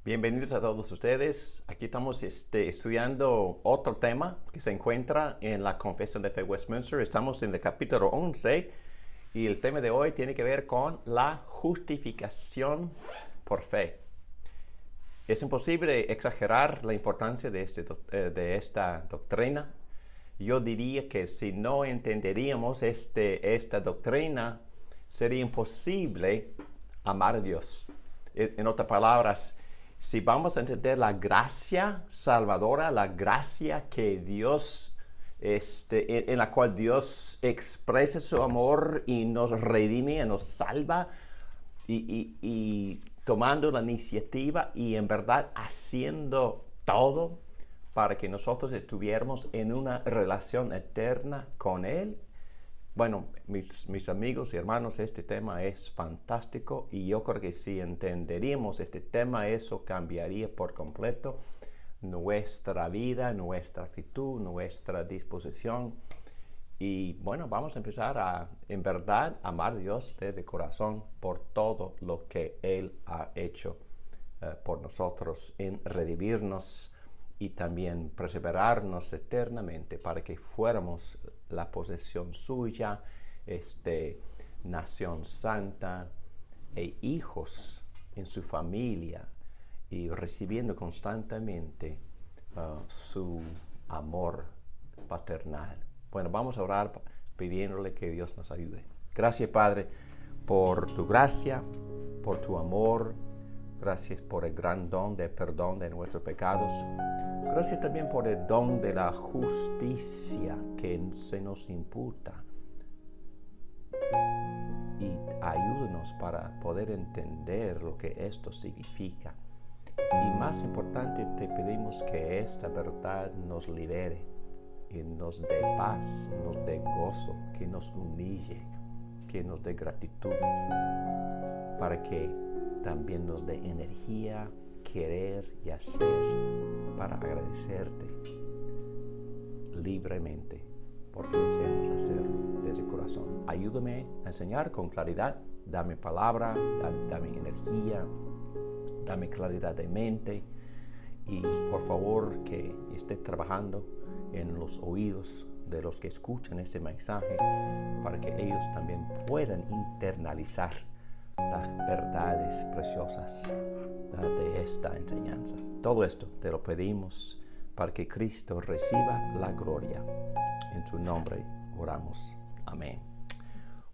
Bienvenidos a todos ustedes. Aquí estamos estudiando otro tema que se encuentra en la Confesión de Fe Westminster. Estamos en el capítulo 11 y el tema de hoy tiene que ver con la justificación por fe. Es imposible exagerar la importancia de esta doctrina. Yo diría que si no entenderíamos esta doctrina, sería imposible amar a Dios. En otras palabras, si vamos a entender la gracia salvadora, la gracia que Dios, en la cual Dios expresa su amor y nos redime, nos salva, y tomando la iniciativa y en verdad haciendo todo para que nosotros estuviéramos en una relación eterna con Él. Bueno, mis amigos y hermanos, este tema es fantástico y yo creo que si entenderíamos este tema, eso cambiaría por completo nuestra vida, nuestra actitud, nuestra disposición. Y bueno, vamos a empezar a, en verdad, amar a Dios desde el corazón por todo lo que Él ha hecho por nosotros en redimirnos y también perseverarnos eternamente para que fuéramos la posesión suya, nación santa e hijos en su familia y recibiendo constantemente su amor paternal. Bueno, vamos a orar pidiéndole que Dios nos ayude. Gracias, Padre, por tu gracia, por tu amor. Gracias por el gran don de perdón de nuestros pecados. Gracias también por el don de la justicia que se nos imputa. Y ayúdanos para poder entender lo que esto significa. Y más importante, te pedimos que esta verdad nos libere y nos dé paz, nos dé gozo, que nos humille, que nos dé gratitud, para que también nos dé energía, querer y hacer para agradecerte libremente, porque deseamos hacerlo desde el corazón. Ayúdame a enseñar con claridad, dame palabra, dame energía, dame claridad de mente y por favor que estés trabajando en los oídos de los que escuchan este mensaje para que ellos también puedan internalizar las verdades preciosas de esta enseñanza. Todo esto te lo pedimos para que Cristo reciba la gloria. En su nombre oramos. Amén.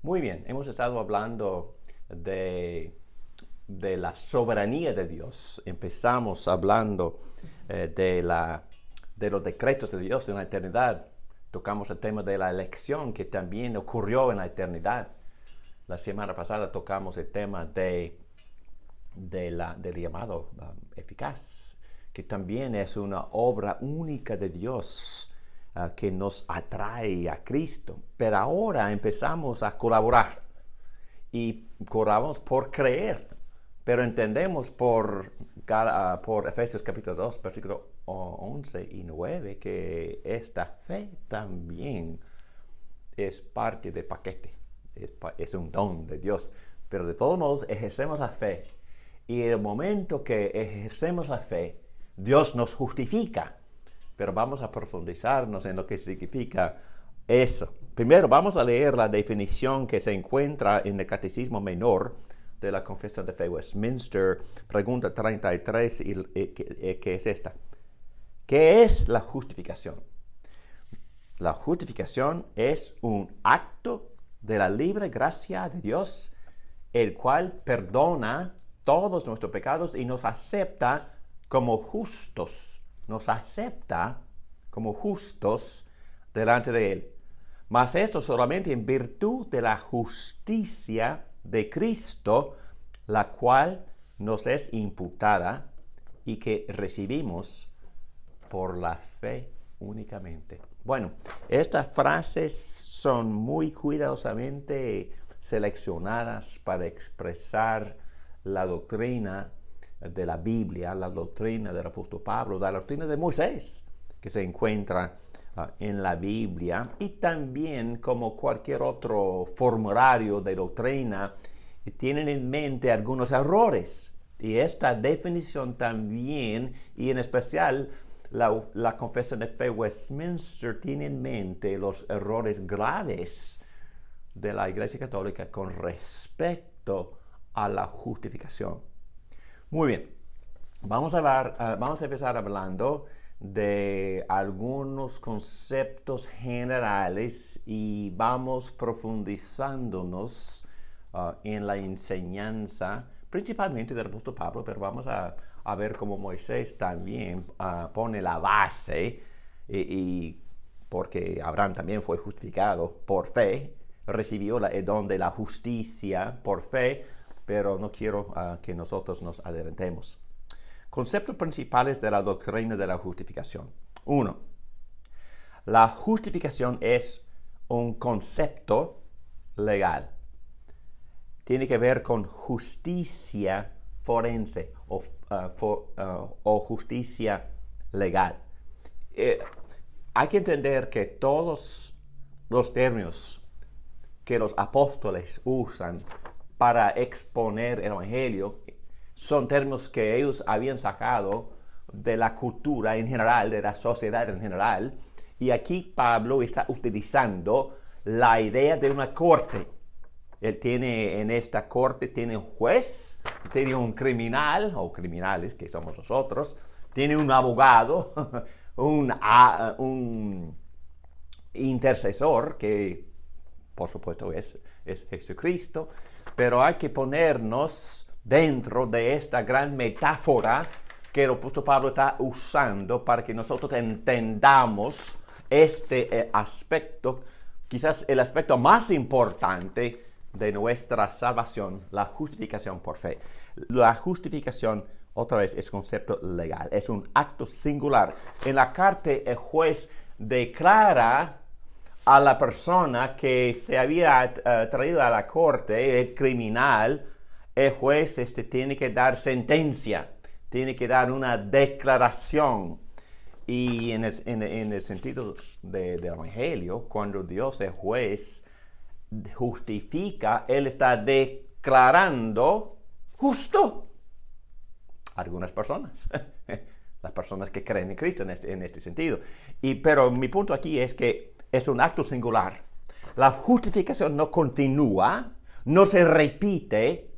Muy bien, hemos estado hablando de la soberanía de Dios. Empezamos hablando de los decretos de Dios en la eternidad. Tocamos el tema de la elección que también ocurrió en la eternidad. La semana pasada tocamos el tema del llamado eficaz, que también es una obra única de Dios que nos atrae a Cristo. Pero ahora empezamos a colaborar y colaboramos por creer, pero entendemos por Efesios capítulo 2, versículos 11 y 9, que esta fe también es parte del paquete. Es un don de Dios, pero de todos modos ejercemos la fe y en el momento que ejercemos la fe, Dios nos justifica, pero vamos a profundizarnos en lo que significa eso. Primero vamos a leer la definición que se encuentra en el Catecismo Menor de la Confesión de Fe Westminster, pregunta 33, que es esta: ¿qué es la justificación? La justificación es un acto de la libre gracia de Dios, el cual perdona todos nuestros pecados y nos acepta como justos. Nos acepta como justos delante de Él. Mas esto solamente en virtud de la justicia de Cristo, la cual nos es imputada y que recibimos por la fe únicamente. Bueno, estas frases son muy cuidadosamente seleccionadas para expresar la doctrina de la Biblia, la doctrina del apóstol Pablo, la doctrina de Moisés, que se encuentra en la Biblia, y también como cualquier otro formulario de doctrina, tienen en mente algunos errores. Y esta definición también, y en especial la Confesión de Fe Westminster, tiene en mente los errores graves de la Iglesia Católica con respecto a la justificación. Muy bien, vamos a empezar hablando de algunos conceptos generales y vamos profundizándonos en la enseñanza, principalmente del apóstol Pablo, pero vamos a ver cómo Moisés también pone la base, y porque Abraham también fue justificado por fe, recibió el don de la justicia por fe, pero no quiero que nosotros nos adelantemos. Conceptos principales de la doctrina de la justificación. 1. La justificación es un concepto legal. Tiene que ver con justicia forense o justicia legal. Hay que entender que todos los términos que los apóstoles usan para exponer el Evangelio son términos que ellos habían sacado de la cultura en general, de la sociedad en general, y aquí Pablo está utilizando la idea de una corte. Él tiene en esta corte, tiene un juez, tiene un criminal, o criminales, que somos nosotros, tiene un abogado, un intercesor, que por supuesto es Jesucristo, pero hay que ponernos dentro de esta gran metáfora que el apóstol Pablo está usando para que nosotros entendamos este aspecto, quizás el aspecto más importante de nuestra salvación, la justificación por fe. La justificación, otra vez, es un concepto legal, es un acto singular. En la carta, el juez declara a la persona que se había traído a la corte, el criminal, el juez tiene que dar sentencia, tiene que dar una declaración. Y en el sentido del Evangelio, cuando Dios es juez, justifica, Él está declarando justo a algunas personas, las personas que creen en Cristo en este sentido. Pero mi punto aquí es que es un acto singular. La justificación no continúa, no se repite,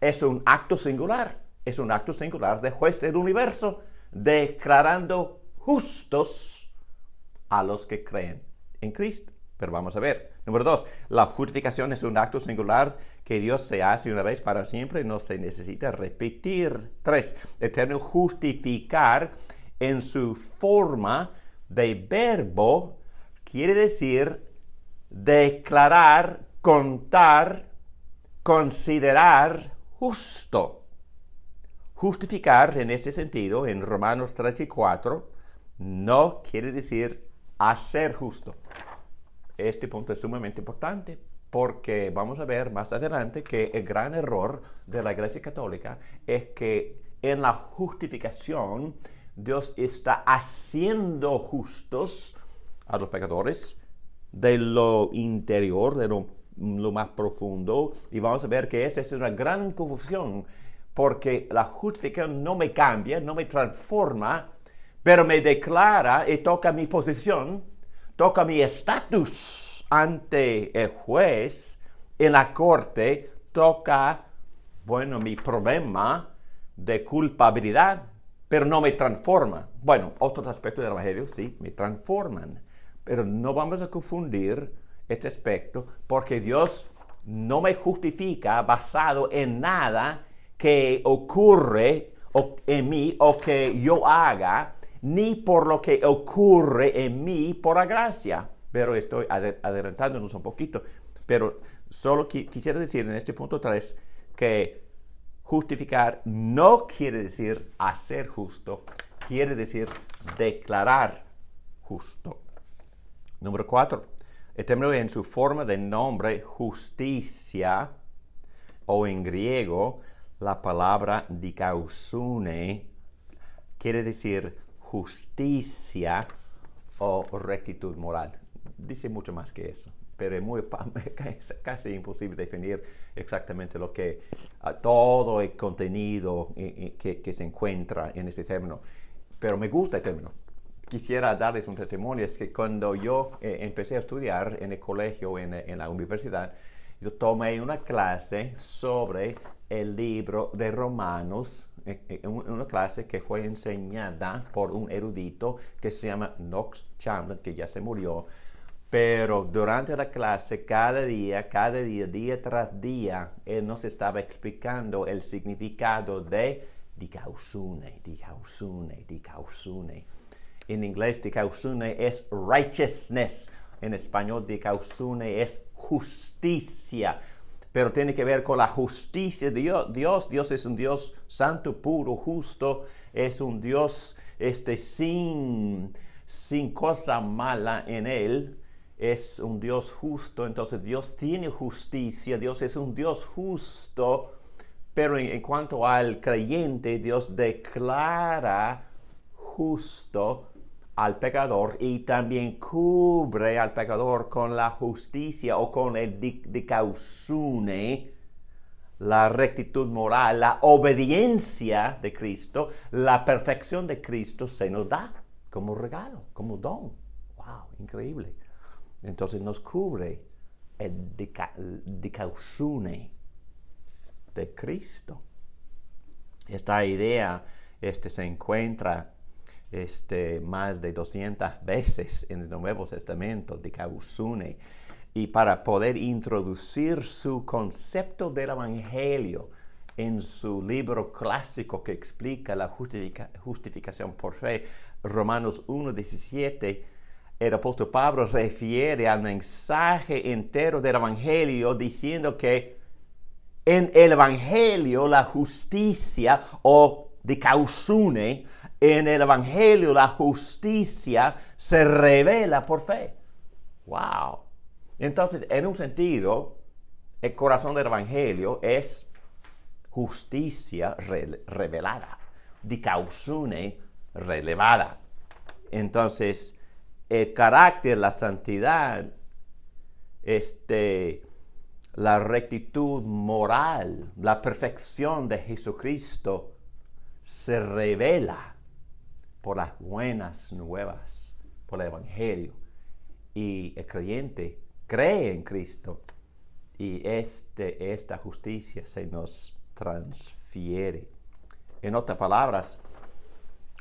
es un acto singular. Es un acto singular de juez del universo, declarando justos a los que creen en Cristo. Pero vamos a ver. Número 2, la justificación es un acto singular que Dios se hace una vez para siempre, no se necesita repetir. 3, el término justificar en su forma de verbo quiere decir declarar, contar, considerar justo. Justificar en ese sentido, en Romanos 3 y 4, no quiere decir hacer justo. Este punto es sumamente importante porque vamos a ver más adelante que el gran error de la Iglesia Católica es que en la justificación Dios está haciendo justos a los pecadores de lo interior, de lo más profundo, y vamos a ver que esa es una gran confusión porque la justificación no me cambia, no me transforma, pero me declara y toca mi posición, toca mi estatus ante el juez en la corte, toca, mi problema de culpabilidad, pero no me transforma. Otros aspectos del Evangelio sí me transforman, pero no vamos a confundir este aspecto porque Dios no me justifica basado en nada que ocurre en mí o que yo haga, ni por lo que ocurre en mí por la gracia. Pero estoy adelantándonos un poquito. Pero solo quisiera decir en este punto 3 que justificar no quiere decir hacer justo, quiere decir declarar justo. Número 4, el término en su forma de nombre justicia, o en griego, La palabra dikaiosunne quiere decir justicia o rectitud moral. Dice mucho más que eso, pero es casi imposible definir exactamente lo que todo el contenido que se encuentra en este término. Pero me gusta el término. Quisiera darles un testimonio. Es que cuando yo empecé a estudiar en el colegio, en la universidad, yo tomé una clase sobre el libro de Romanos, una clase que fue enseñada por un erudito que se llama Knox Chamberlain, que ya se murió. Pero durante la clase, cada día, día tras día, él nos estaba explicando el significado de dikaiosunne. En inglés, dikaiosunne es righteousness. En español, dikaiosunne es justicia. Pero tiene que ver con la justicia de Dios. Dios es un Dios santo, puro, justo. Es un Dios sin cosa mala en él. Es un Dios justo. Entonces Dios tiene justicia. Dios es un Dios justo. Pero en cuanto al creyente, Dios declara justo al pecador y también cubre al pecador con la justicia o con el dikaiosunne, la rectitud moral, la obediencia de Cristo, la perfección de Cristo se nos da como regalo, como don. ¡Wow! Increíble. Entonces nos cubre el dikaiosunne de Cristo. Esta idea se encuentra más de 200 veces en el Nuevo Testamento, dikaiosunne. Y para poder introducir su concepto del Evangelio en su libro clásico que explica la justificación por fe, Romanos 1:17, el apóstol Pablo refiere al mensaje entero del Evangelio diciendo que en el Evangelio la justicia o dikaiosunne, en el Evangelio la justicia se revela por fe. ¡Wow! Entonces, en un sentido, el corazón del Evangelio es justicia revelada, dikaiosunne relevada. Entonces, el carácter, la santidad, la rectitud moral, la perfección de Jesucristo se revela por las buenas nuevas, por el Evangelio. Y el creyente cree en Cristo y esta justicia se nos transfiere. En otras palabras,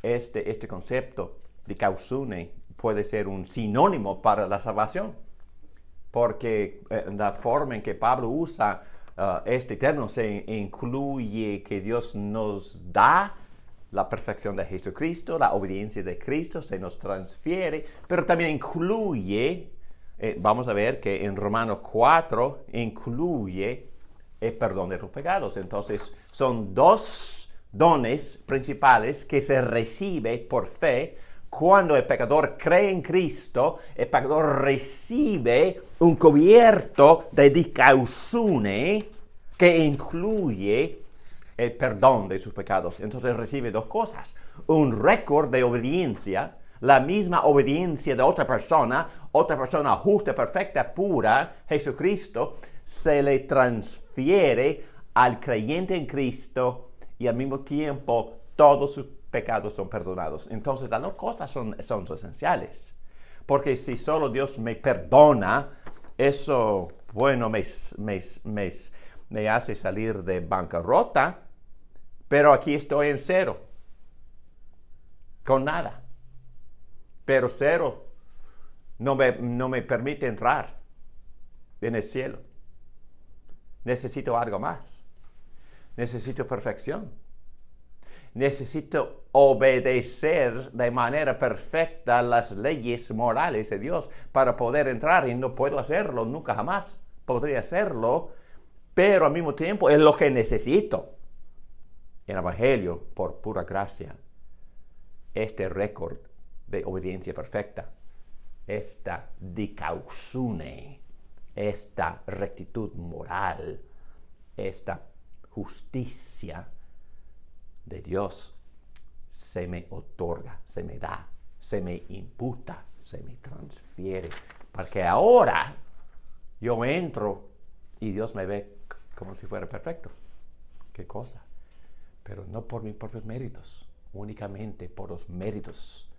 este concepto de dikaiosunne puede ser un sinónimo para la salvación, porque la forma en que Pablo usa este término se incluye que Dios nos da la perfección de Jesucristo, la obediencia de Cristo se nos transfiere, pero también incluye, vamos a ver que en Romanos 4 incluye el perdón de los pecados. Entonces son dos dones principales que se recibe por fe. Cuando el pecador cree en Cristo, el pecador recibe un cubierto de dikaiosunne que incluye el perdón de sus pecados. Entonces recibe dos cosas: un récord de obediencia, la misma obediencia de otra persona justa, perfecta, pura, Jesucristo, se le transfiere al creyente en Cristo y al mismo tiempo todos sus pecados son perdonados. Entonces las dos cosas son esenciales, porque si solo Dios me perdona, eso, bueno, me hace salir de bancarrota, pero aquí estoy en cero, con nada. Pero cero no me permite entrar en el cielo. Necesito algo más. Necesito perfección. Necesito obedecer de manera perfecta las leyes morales de Dios para poder entrar, y no puedo hacerlo, nunca jamás podría hacerlo, pero al mismo tiempo es lo que necesito. El Evangelio, por pura gracia, este récord de obediencia perfecta, esta dikaiosunne, esta rectitud moral, esta justicia de Dios se me otorga, se me da, se me imputa, se me transfiere. Porque ahora yo entro y Dios me ve como si fuera perfecto. ¿Qué cosa? Pero no por mis propios méritos, únicamente por los méritos,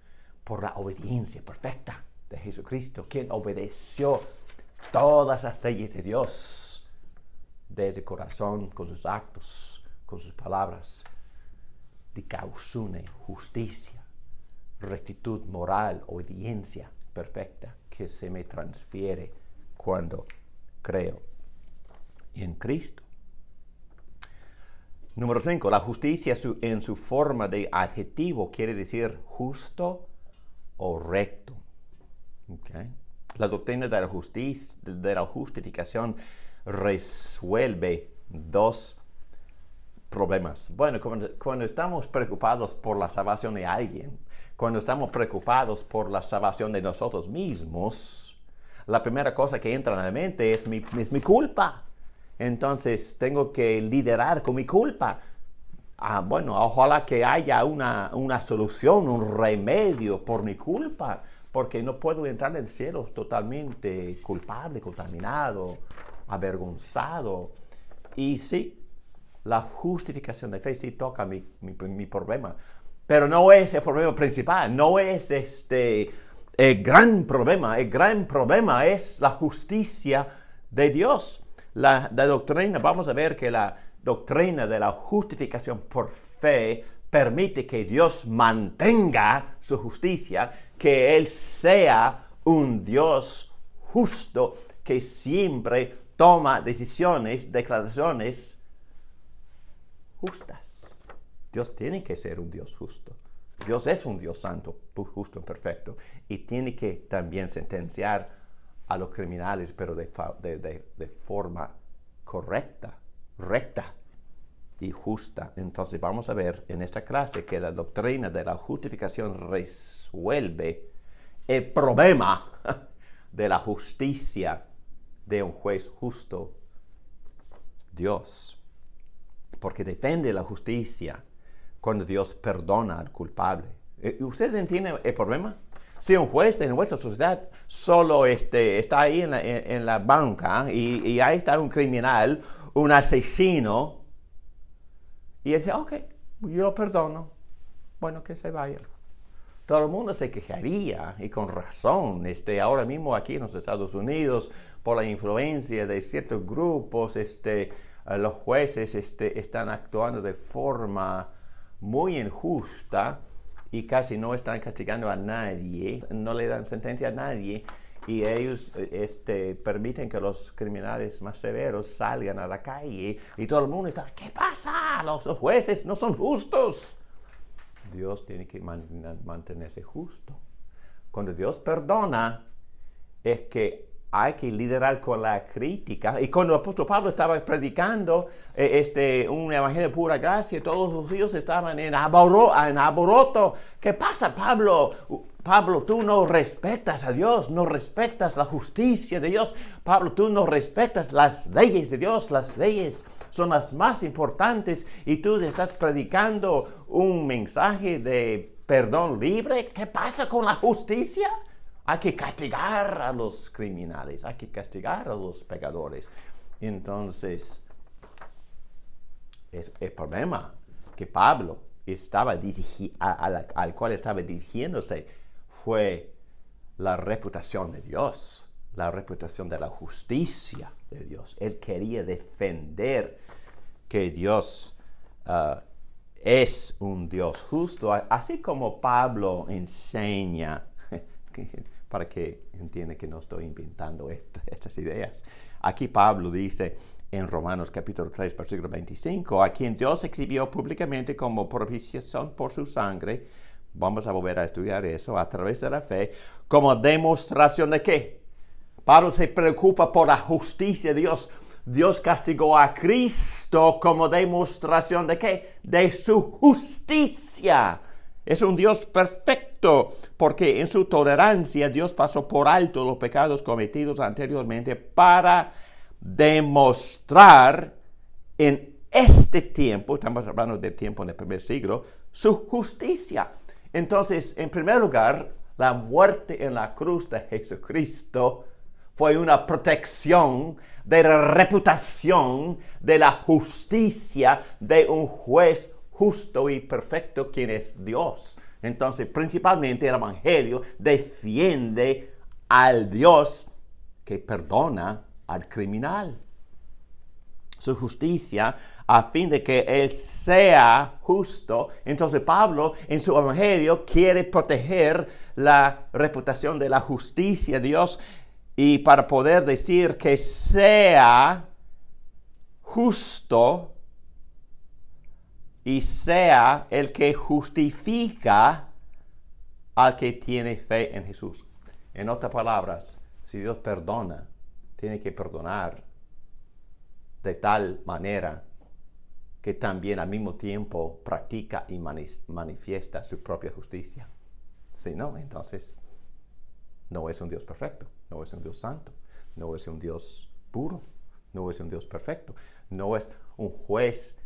por la obediencia perfecta de Jesucristo, quien obedeció todas las leyes de Dios desde el corazón, con sus actos, con sus palabras. Dikausune, justicia, rectitud moral, obediencia perfecta que se me transfiere cuando creo en Cristo. Número 5, la justicia en su forma de adjetivo quiere decir justo o recto. Okay. La doctrina de la justificación resuelve dos problemas. Bueno, cuando estamos preocupados por la salvación de alguien, cuando estamos preocupados por la salvación de nosotros mismos, la primera cosa que entra en la mente es mi culpa. Entonces tengo que liderar con mi culpa. Bueno, ojalá que haya una solución, un remedio por mi culpa, porque no puedo entrar en el cielo totalmente culpable, contaminado, avergonzado. Y sí, la justificación de fe sí toca mi problema, pero no es el problema principal, no es el gran problema. El gran problema es la justicia de Dios. La doctrina, vamos a ver que la doctrina de la justificación por fe permite que Dios mantenga su justicia, que Él sea un Dios justo, que siempre toma decisiones, declaraciones justas. Dios tiene que ser un Dios justo. Dios es un Dios santo, justo y perfecto, y tiene que también sentenciar a los criminales, pero de forma correcta, recta y justa. Entonces vamos a ver en esta clase que la doctrina de la justificación resuelve el problema de la justicia de un juez justo, Dios. Porque defiende la justicia cuando Dios perdona al culpable. ¿Ustedes entienden el problema? Si un juez en nuestra sociedad solo está ahí en la banca y ahí está un criminal, un asesino, y dice, ok, yo lo perdono, bueno, que se vaya. Todo el mundo se quejaría, y con razón, ahora mismo aquí en los Estados Unidos, por la influencia de ciertos grupos, los jueces están actuando de forma muy injusta y casi no están castigando a nadie, no le dan sentencia a nadie, y ellos permiten que los criminales más severos salgan a la calle y todo el mundo está, ¿qué pasa? Los jueces no son justos. Dios tiene que mantenerse justo. Cuando Dios perdona, es que hay que liderar con la crítica. Y cuando el apóstol Pablo estaba predicando un evangelio de pura gracia, todos los judíos estaban en alboroto. ¿Qué pasa, Pablo? Pablo, tú no respetas a Dios, no respetas la justicia de Dios. Pablo, tú no respetas las leyes de Dios. Las leyes son las más importantes y tú estás predicando un mensaje de perdón libre. ¿Qué pasa con la justicia? Hay que castigar a los criminales, hay que castigar a los pecadores. Entonces, es el problema que Pablo al cual estaba dirigiéndose fue la reputación de Dios, la reputación de la justicia de Dios. Él quería defender que Dios es un Dios justo, así como Pablo enseña, para que entienda que no estoy inventando estas ideas. Aquí Pablo dice en Romanos capítulo 3, versículo 25, a quien Dios exhibió públicamente como propiciación por su sangre, vamos a volver a estudiar eso, a través de la fe, como demostración de ¿qué? Pablo se preocupa por la justicia de Dios. Dios castigó a Cristo como demostración de ¿qué? De su justicia. Es un Dios perfecto, porque en su tolerancia Dios pasó por alto los pecados cometidos anteriormente para demostrar en este tiempo, estamos hablando del tiempo en el primer siglo, su justicia. Entonces, en primer lugar, la muerte en la cruz de Jesucristo fue una protección de la reputación de la justicia de un juez justo y perfecto, quien es Dios. Entonces, principalmente el Evangelio defiende al Dios que perdona al criminal. Su justicia a fin de que Él sea justo. Entonces Pablo en su Evangelio quiere proteger la reputación de la justicia de Dios, y para poder decir que sea justo y sea el que justifica al que tiene fe en Jesús. En otras palabras, si Dios perdona, tiene que perdonar de tal manera que también al mismo tiempo practica y manifiesta su propia justicia. Si no, entonces no es un Dios perfecto, no es un Dios santo, no es un Dios puro, no es un Dios perfecto, no es un juez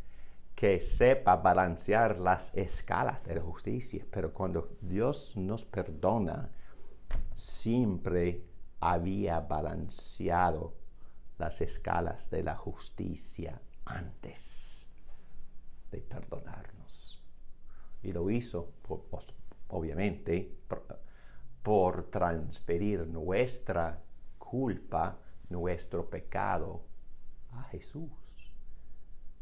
que sepa balancear las escalas de la justicia. Pero cuando Dios nos perdona, siempre había balanceado las escalas de la justicia antes de perdonarnos. Y lo hizo, obviamente, por transferir nuestra culpa, nuestro pecado a Jesús,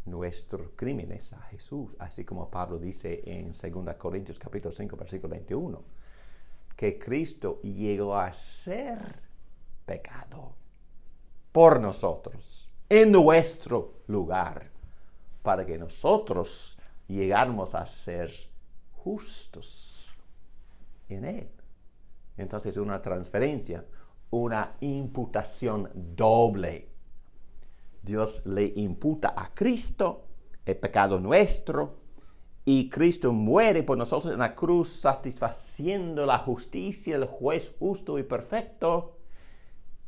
nuestros crímenes a Jesús, así como Pablo dice en 2 Corintios capítulo 5, versículo 21, que Cristo llegó a ser pecado por nosotros, en nuestro lugar, para que nosotros llegáramos a ser justos en Él. Entonces, una transferencia, una imputación doble. Dios le imputa a Cristo el pecado nuestro, y Cristo muere por nosotros en la cruz, satisfaciendo la justicia del juez justo y perfecto.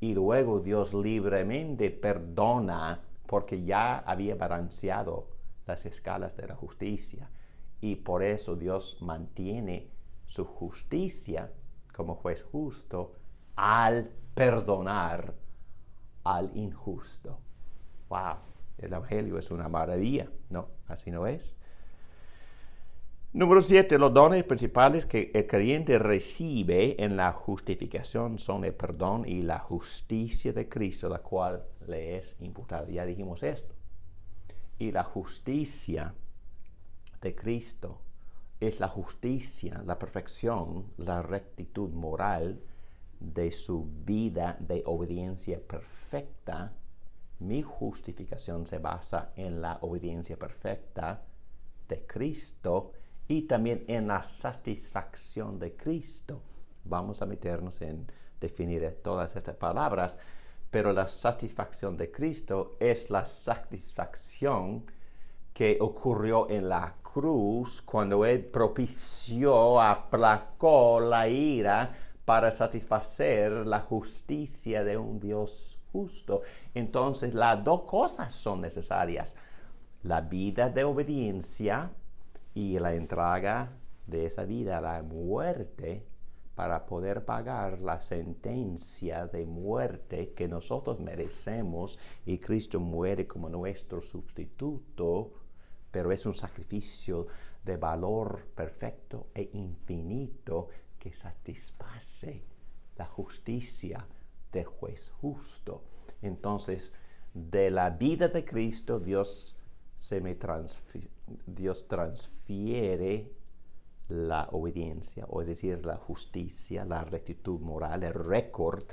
Y luego Dios libremente perdona, porque ya había balanceado las escalas de la justicia. Y por eso Dios mantiene su justicia como juez justo al perdonar al injusto. ¡Wow! El Evangelio es una maravilla. No, así no es. Número 7. Los dones principales que el creyente recibe en la justificación son el perdón y la justicia de Cristo, la cual le es imputada. Ya dijimos esto. Y la justicia de Cristo es la justicia, la perfección, la rectitud moral de su vida de obediencia perfecta. Mi justificación se basa en la obediencia perfecta de Cristo y también en la satisfacción de Cristo. Vamos a meternos en definir todas estas palabras, pero la satisfacción de Cristo es la satisfacción que ocurrió en la cruz cuando Él propició, aplacó la ira para satisfacer la justicia de un Dios justo. Entonces, las dos cosas son necesarias: la vida de obediencia y la entrega de esa vida a la muerte para poder pagar la sentencia de muerte que nosotros merecemos, y Cristo muere como nuestro sustituto, pero es un sacrificio de valor perfecto e infinito que satisface la justicia del juez justo. Entonces, de la vida de Cristo, Dios transfiere la obediencia, o es decir, la justicia, la rectitud moral, el récord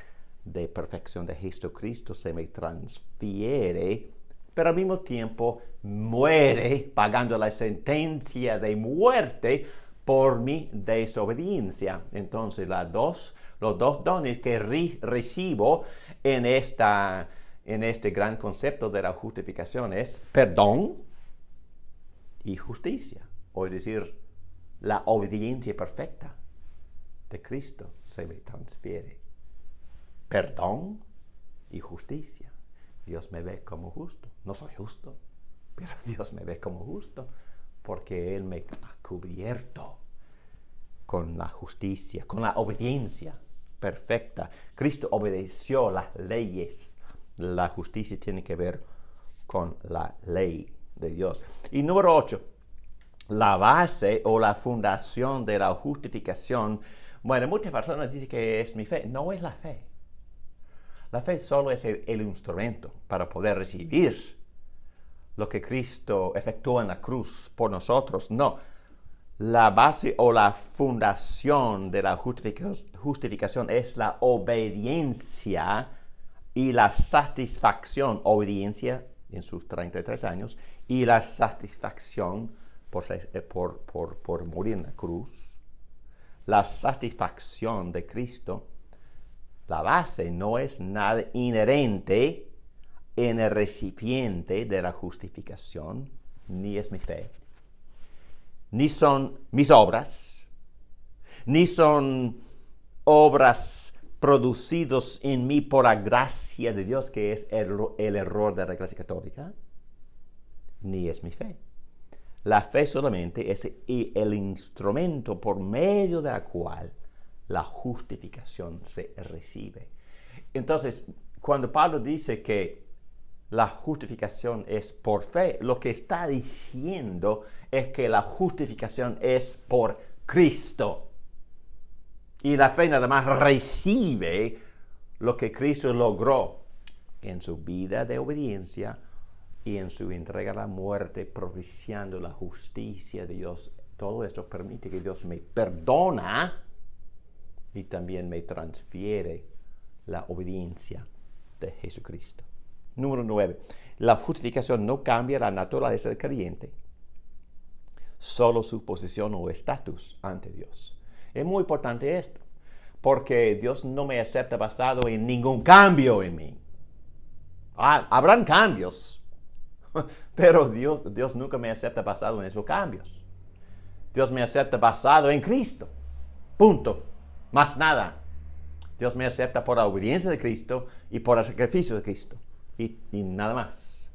de perfección de Jesucristo se me transfiere, pero al mismo tiempo muere pagando la sentencia de muerte por mi desobediencia. Entonces, los dos dones que recibo en este gran concepto de la justificación es perdón y justicia, o es decir, la obediencia perfecta de Cristo se me transfiere. Perdón y justicia. Dios me ve como justo. No soy justo, pero Dios me ve como justo porque Él me ha cubierto con la justicia, con la obediencia perfecta. Cristo obedeció las leyes. La justicia tiene que ver con la ley de Dios. Y número 8, la base o la fundación de la justificación. Bueno, muchas personas dicen que es mi fe. No es la fe. La fe solo es el instrumento para poder recibir lo que Cristo efectuó en la cruz por nosotros. No, la base o la fundación de la justificación es la obediencia y la satisfacción. Obediencia en sus 33 años y la satisfacción por morir en la cruz. La satisfacción de Cristo. La base no es nada inherente en el recipiente de la justificación, ni es mi fe, ni son mis obras, ni son obras producidos en mí por la gracia de Dios, que es el error de la Iglesia Católica, ni es mi fe. La fe solamente es el instrumento por medio de la cual la justificación se recibe. Entonces, cuando Pablo dice que la justificación es por fe, lo que está diciendo es que la justificación es por Cristo. Y la fe nada más recibe lo que Cristo logró en su vida de obediencia y en su entrega a la muerte, propiciando la justicia de Dios. Todo esto permite que Dios me perdona y también me transfiere la obediencia de Jesucristo. Número 9. La justificación no cambia la naturaleza del creyente, solo su posición o estatus ante Dios. Es muy importante esto, porque Dios no me acepta basado en ningún cambio en mí. Habrán cambios, pero Dios nunca me acepta basado en esos cambios. Dios me acepta basado en Cristo. Punto. Más nada. Dios me acepta por la obediencia de Cristo y por el sacrificio de Cristo. Y nada más.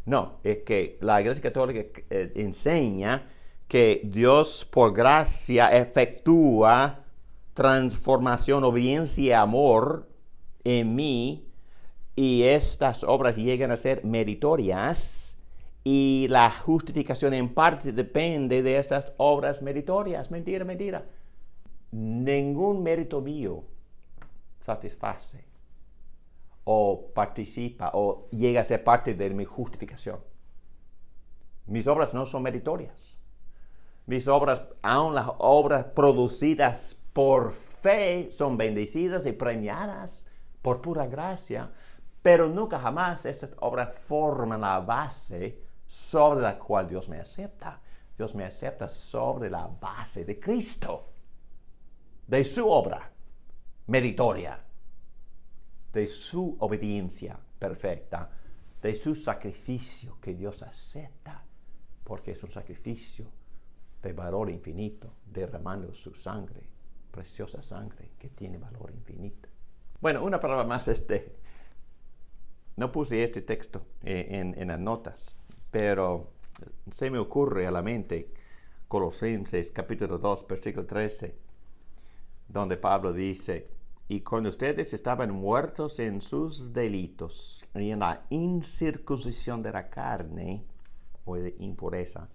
No, es que la Iglesia Católica enseña que Dios por gracia efectúa transformación, obediencia y amor en mí, y estas obras llegan a ser meritorias, y la justificación en parte depende de estas obras meritorias. Mentira, mentira. Ningún mérito mío satisface o participa o llega a ser parte de mi justificación. Mis obras no son meritorias. Mis obras, aun las obras producidas por fe, son bendecidas y premiadas por pura gracia, pero nunca jamás estas obras forman la base sobre la cual Dios me acepta. Dios me acepta sobre la base de Cristo, de su obra meritoria, de su obediencia perfecta, de su sacrificio que Dios acepta, porque es un sacrificio de valor infinito, derramando su sangre, preciosa sangre que tiene valor infinito. Bueno, una palabra más, no puse este texto en las notas, pero se me ocurre a la mente Colosenses capítulo 2, versículo 13, donde Pablo dice: y cuando ustedes estaban muertos en sus delitos y en la incircuncisión de la carne, o de impureza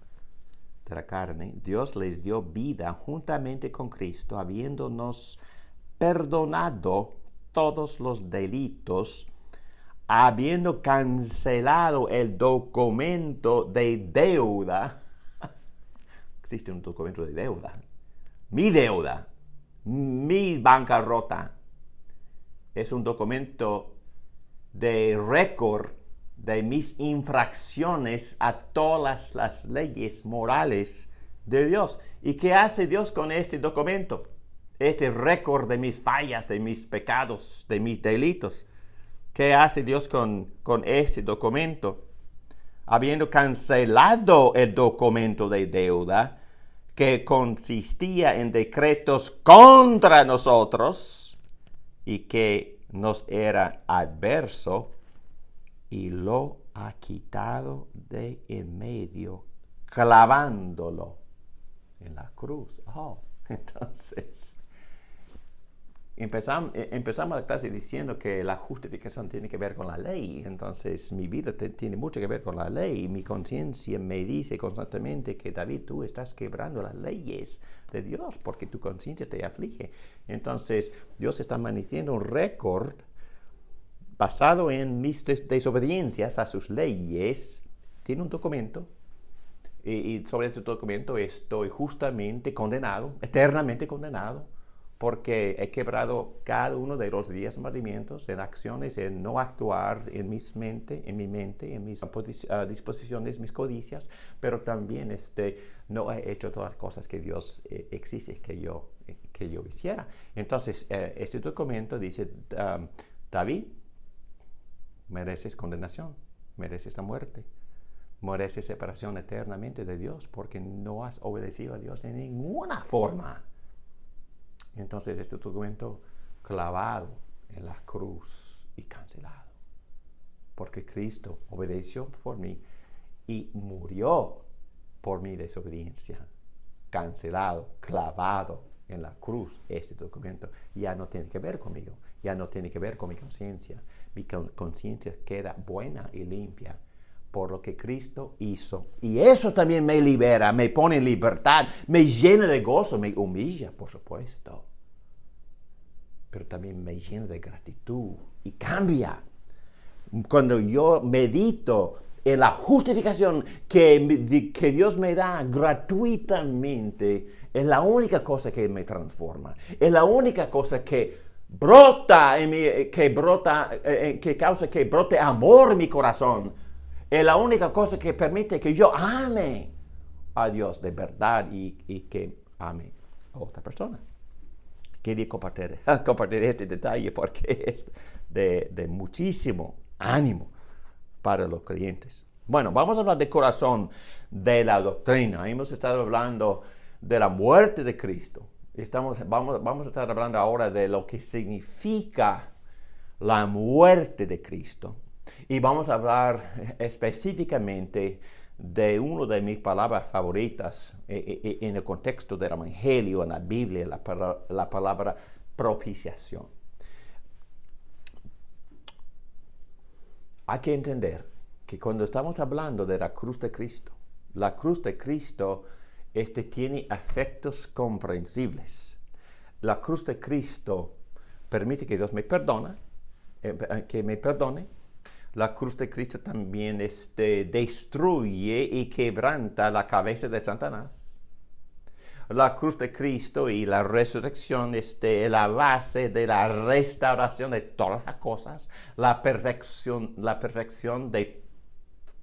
de la carne, Dios les dio vida juntamente con Cristo, habiéndonos perdonado todos los delitos, habiendo cancelado el documento de deuda. Existe un documento de deuda. Mi bancarrota. Es un documento de récord de mis infracciones a todas las leyes morales de Dios. ¿Y qué hace Dios con este documento? Este récord de mis fallas, de mis pecados, de mis delitos. ¿Qué hace Dios con este documento? Habiendo cancelado el documento de deuda que consistía en decretos contra nosotros y que nos era adverso, y lo ha quitado de en medio, clavándolo en la cruz. Entonces, empezamos la clase diciendo que la justificación tiene que ver con la ley. Entonces, mi vida tiene mucho que ver con la ley. Mi conciencia me dice constantemente que, David, tú estás quebrando las leyes de Dios porque tu conciencia te aflige. Entonces, Dios está manteniendo un récord basado en mis desobediencias a sus leyes. Tiene un documento. Y sobre este documento estoy justamente condenado, eternamente condenado, porque he quebrado cada uno de los 10 mandamientos en acciones, en no actuar en mi mente, en mis disposiciones, mis codicias, pero también no he hecho todas las cosas que Dios exige que yo hiciera. Entonces, este documento dice, David, mereces condenación, mereces la muerte. Mereces separación eternamente de Dios porque no has obedecido a Dios en ninguna forma. Entonces este documento clavado en la cruz y cancelado. Porque Cristo obedeció por mí y murió por mi desobediencia. Cancelado, clavado en la cruz. Este documento ya no tiene que ver conmigo. Ya no tiene que ver con mi conciencia. Mi conciencia queda buena y limpia por lo que Cristo hizo. Y eso también me libera, me pone en libertad, me llena de gozo, me humilla, por supuesto. Pero también me llena de gratitud y cambia. Cuando yo medito en la justificación que Dios me da gratuitamente, es la única cosa que me transforma. Es la única cosa que brota en mí, que causa que brote amor en mi corazón. Es la única cosa que permite que yo ame a Dios de verdad y que ame a otras personas. Quería compartir este detalle porque es de muchísimo ánimo para los creyentes. Bueno, vamos a hablar del corazón de la doctrina. Hemos estado hablando de la muerte de Cristo. Vamos a estar hablando ahora de lo que significa la muerte de Cristo. Y vamos a hablar específicamente de una de mis palabras favoritas en el contexto del Evangelio, en la Biblia, la palabra propiciación. Hay que entender que cuando estamos hablando de la cruz de Cristo tiene efectos comprensibles. La cruz de Cristo permite que Dios me perdone. La cruz de Cristo también destruye y quebranta la cabeza de Satanás. La cruz de Cristo y la resurrección es la base de la restauración de todas las cosas, la perfección de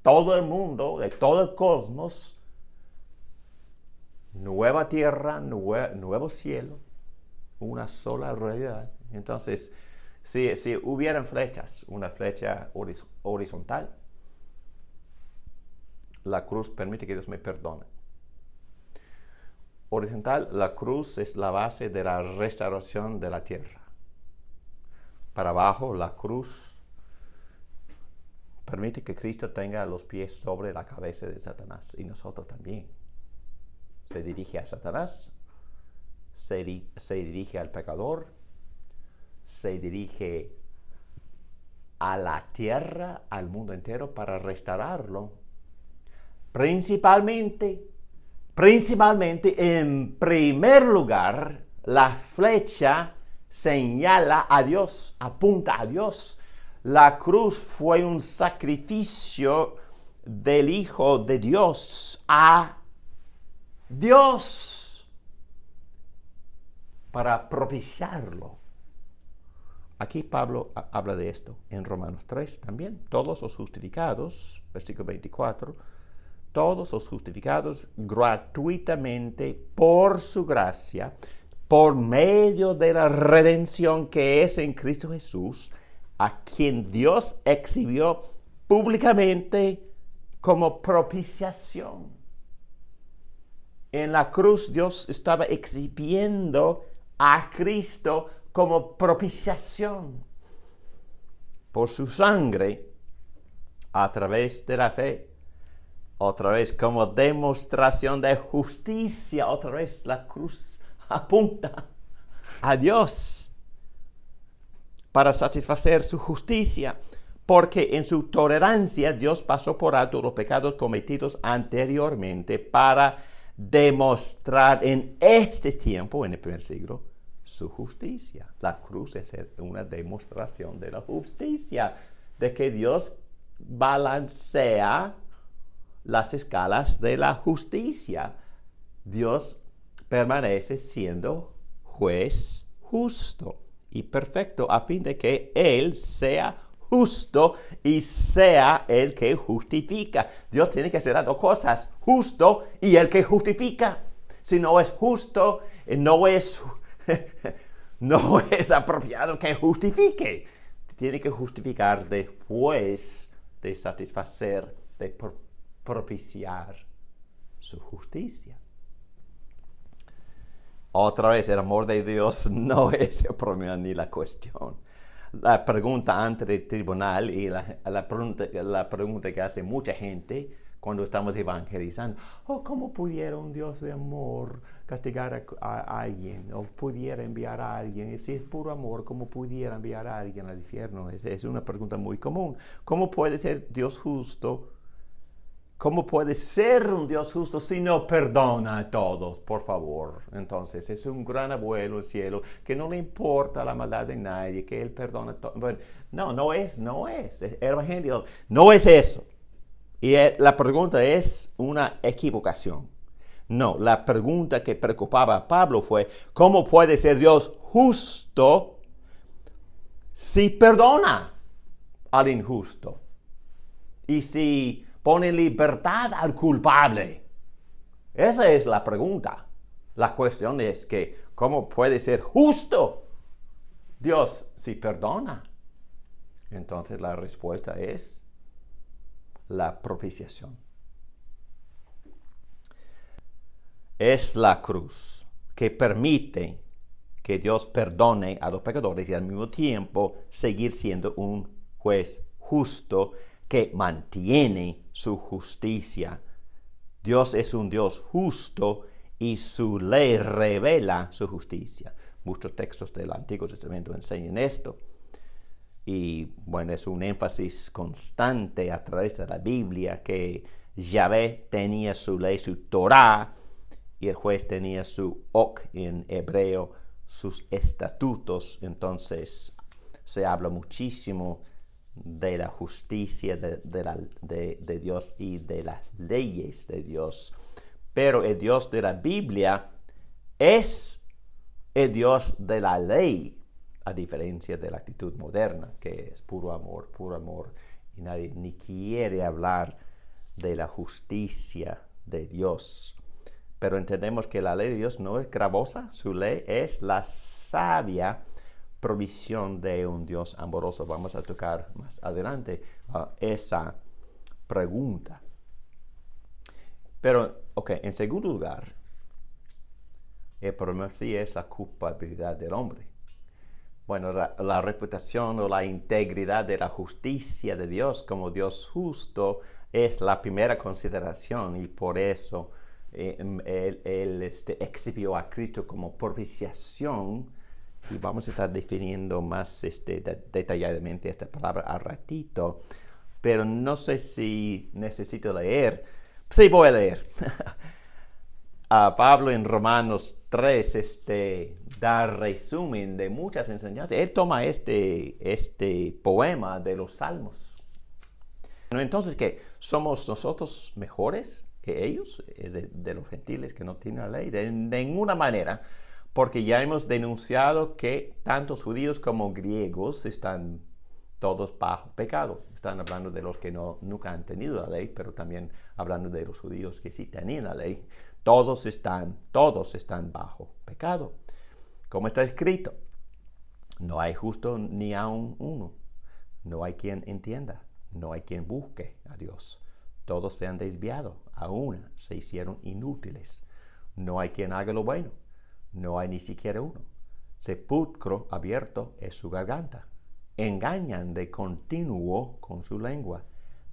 todo el mundo, de todo el cosmos, nueva tierra, nuevo cielo, una sola realidad. Entonces, si hubieran flechas, una flecha horizontal, la cruz permite que Dios me perdone. Horizontal, la cruz es la base de la restauración de la tierra. Para abajo, la cruz permite que Cristo tenga los pies sobre la cabeza de Satanás y nosotros también. Se dirige a Satanás, se dirige al pecador, se dirige a la tierra, al mundo entero para restaurarlo. Principalmente, en primer lugar, la flecha señala a Dios, apunta a Dios. La cruz fue un sacrificio del Hijo de Dios a Dios para propiciarlo. Aquí Pablo habla de esto en Romanos 3 también. Todos los justificados, versículo 24, todos los justificados gratuitamente por su gracia, por medio de la redención que es en Cristo Jesús, a quien Dios exhibió públicamente como propiciación. En la cruz Dios estaba exhibiendo a Cristo como propiciación. Por su sangre a través de la fe. Otra vez, como demostración de justicia, otra vez la cruz apunta a Dios para satisfacer su justicia, porque en su tolerancia Dios pasó por alto los pecados cometidos anteriormente para demostrar en este tiempo, en el primer siglo, su justicia. La cruz es una demostración de la justicia, de que Dios balancea las escalas de la justicia. Dios permanece siendo juez justo y perfecto a fin de que Él sea justo y sea el que justifica. Dios tiene que hacer las dos cosas, justo y el que justifica. Si no es justo, no es apropiado que justifique. Tiene que justificar después de satisfacer, de propiciar su justicia. Otra vez, el amor de Dios no es el problema ni la cuestión. La pregunta ante el tribunal y la pregunta que hace mucha gente cuando estamos evangelizando: ¿cómo pudiera un Dios de amor castigar a alguien? ¿O pudiera enviar a alguien? Y si es puro amor, ¿cómo pudiera enviar a alguien al infierno? Es una pregunta muy común. ¿Cómo puede ser Dios justo? ¿Cómo puede ser un Dios justo si no perdona a todos? Por favor. Entonces, es un gran abuelo del cielo que no le importa la maldad de nadie, que Él perdona a todos. Bueno, no es. El Evangelio no es eso. Y la pregunta es una equivocación. No, la pregunta que preocupaba a Pablo fue: ¿cómo puede ser Dios justo si perdona al injusto? Y si pone libertad al culpable. Esa es la pregunta. La cuestión es que, ¿cómo puede ser justo Dios si perdona? Entonces la respuesta es la propiciación. Es la cruz que permite que Dios perdone a los pecadores y al mismo tiempo seguir siendo un juez justo que mantiene su justicia. Dios es un Dios justo y su ley revela su justicia. Muchos textos del Antiguo Testamento enseñan esto. Y bueno, es un énfasis constante a través de la Biblia que Yahvé tenía su ley, su Torah, y el juez tenía su ok en hebreo, sus estatutos. Entonces se habla muchísimo de la justicia de Dios y de las leyes de Dios. Pero el Dios de la Biblia es el Dios de la ley, a diferencia de la actitud moderna, que es puro amor, y nadie ni quiere hablar de la justicia de Dios. Pero entendemos que la ley de Dios no es gravosa, su ley es la sabia provisión de un Dios amoroso. Vamos a tocar más adelante esa pregunta. Pero, en segundo lugar, el problema sí es la culpabilidad del hombre. Bueno, la reputación o la integridad de la justicia de Dios como Dios justo es la primera consideración, y por eso él exhibió a Cristo como propiciación. Y vamos a estar definiendo más detalladamente esta palabra al ratito. Pero no sé si necesito leer. Sí, voy a leer. Pablo en Romanos 3 da resumen de muchas enseñanzas. Él toma este poema de los Salmos. Entonces, ¿qué? ¿Somos nosotros mejores que ellos? De los gentiles que no tienen la ley. De ninguna manera. Porque ya hemos denunciado que tanto judíos como griegos están todos bajo pecado. Están hablando de los que nunca han tenido la ley, pero también hablando de los judíos que sí tenían la ley. Todos están bajo pecado. Como está escrito: no hay justo ni aun uno. No hay quien entienda. No hay quien busque a Dios. Todos se han desviado. Aún se hicieron inútiles. No hay quien haga lo bueno. No hay ni siquiera uno. Sepulcro abierto es su garganta. Engañan de continuo con su lengua.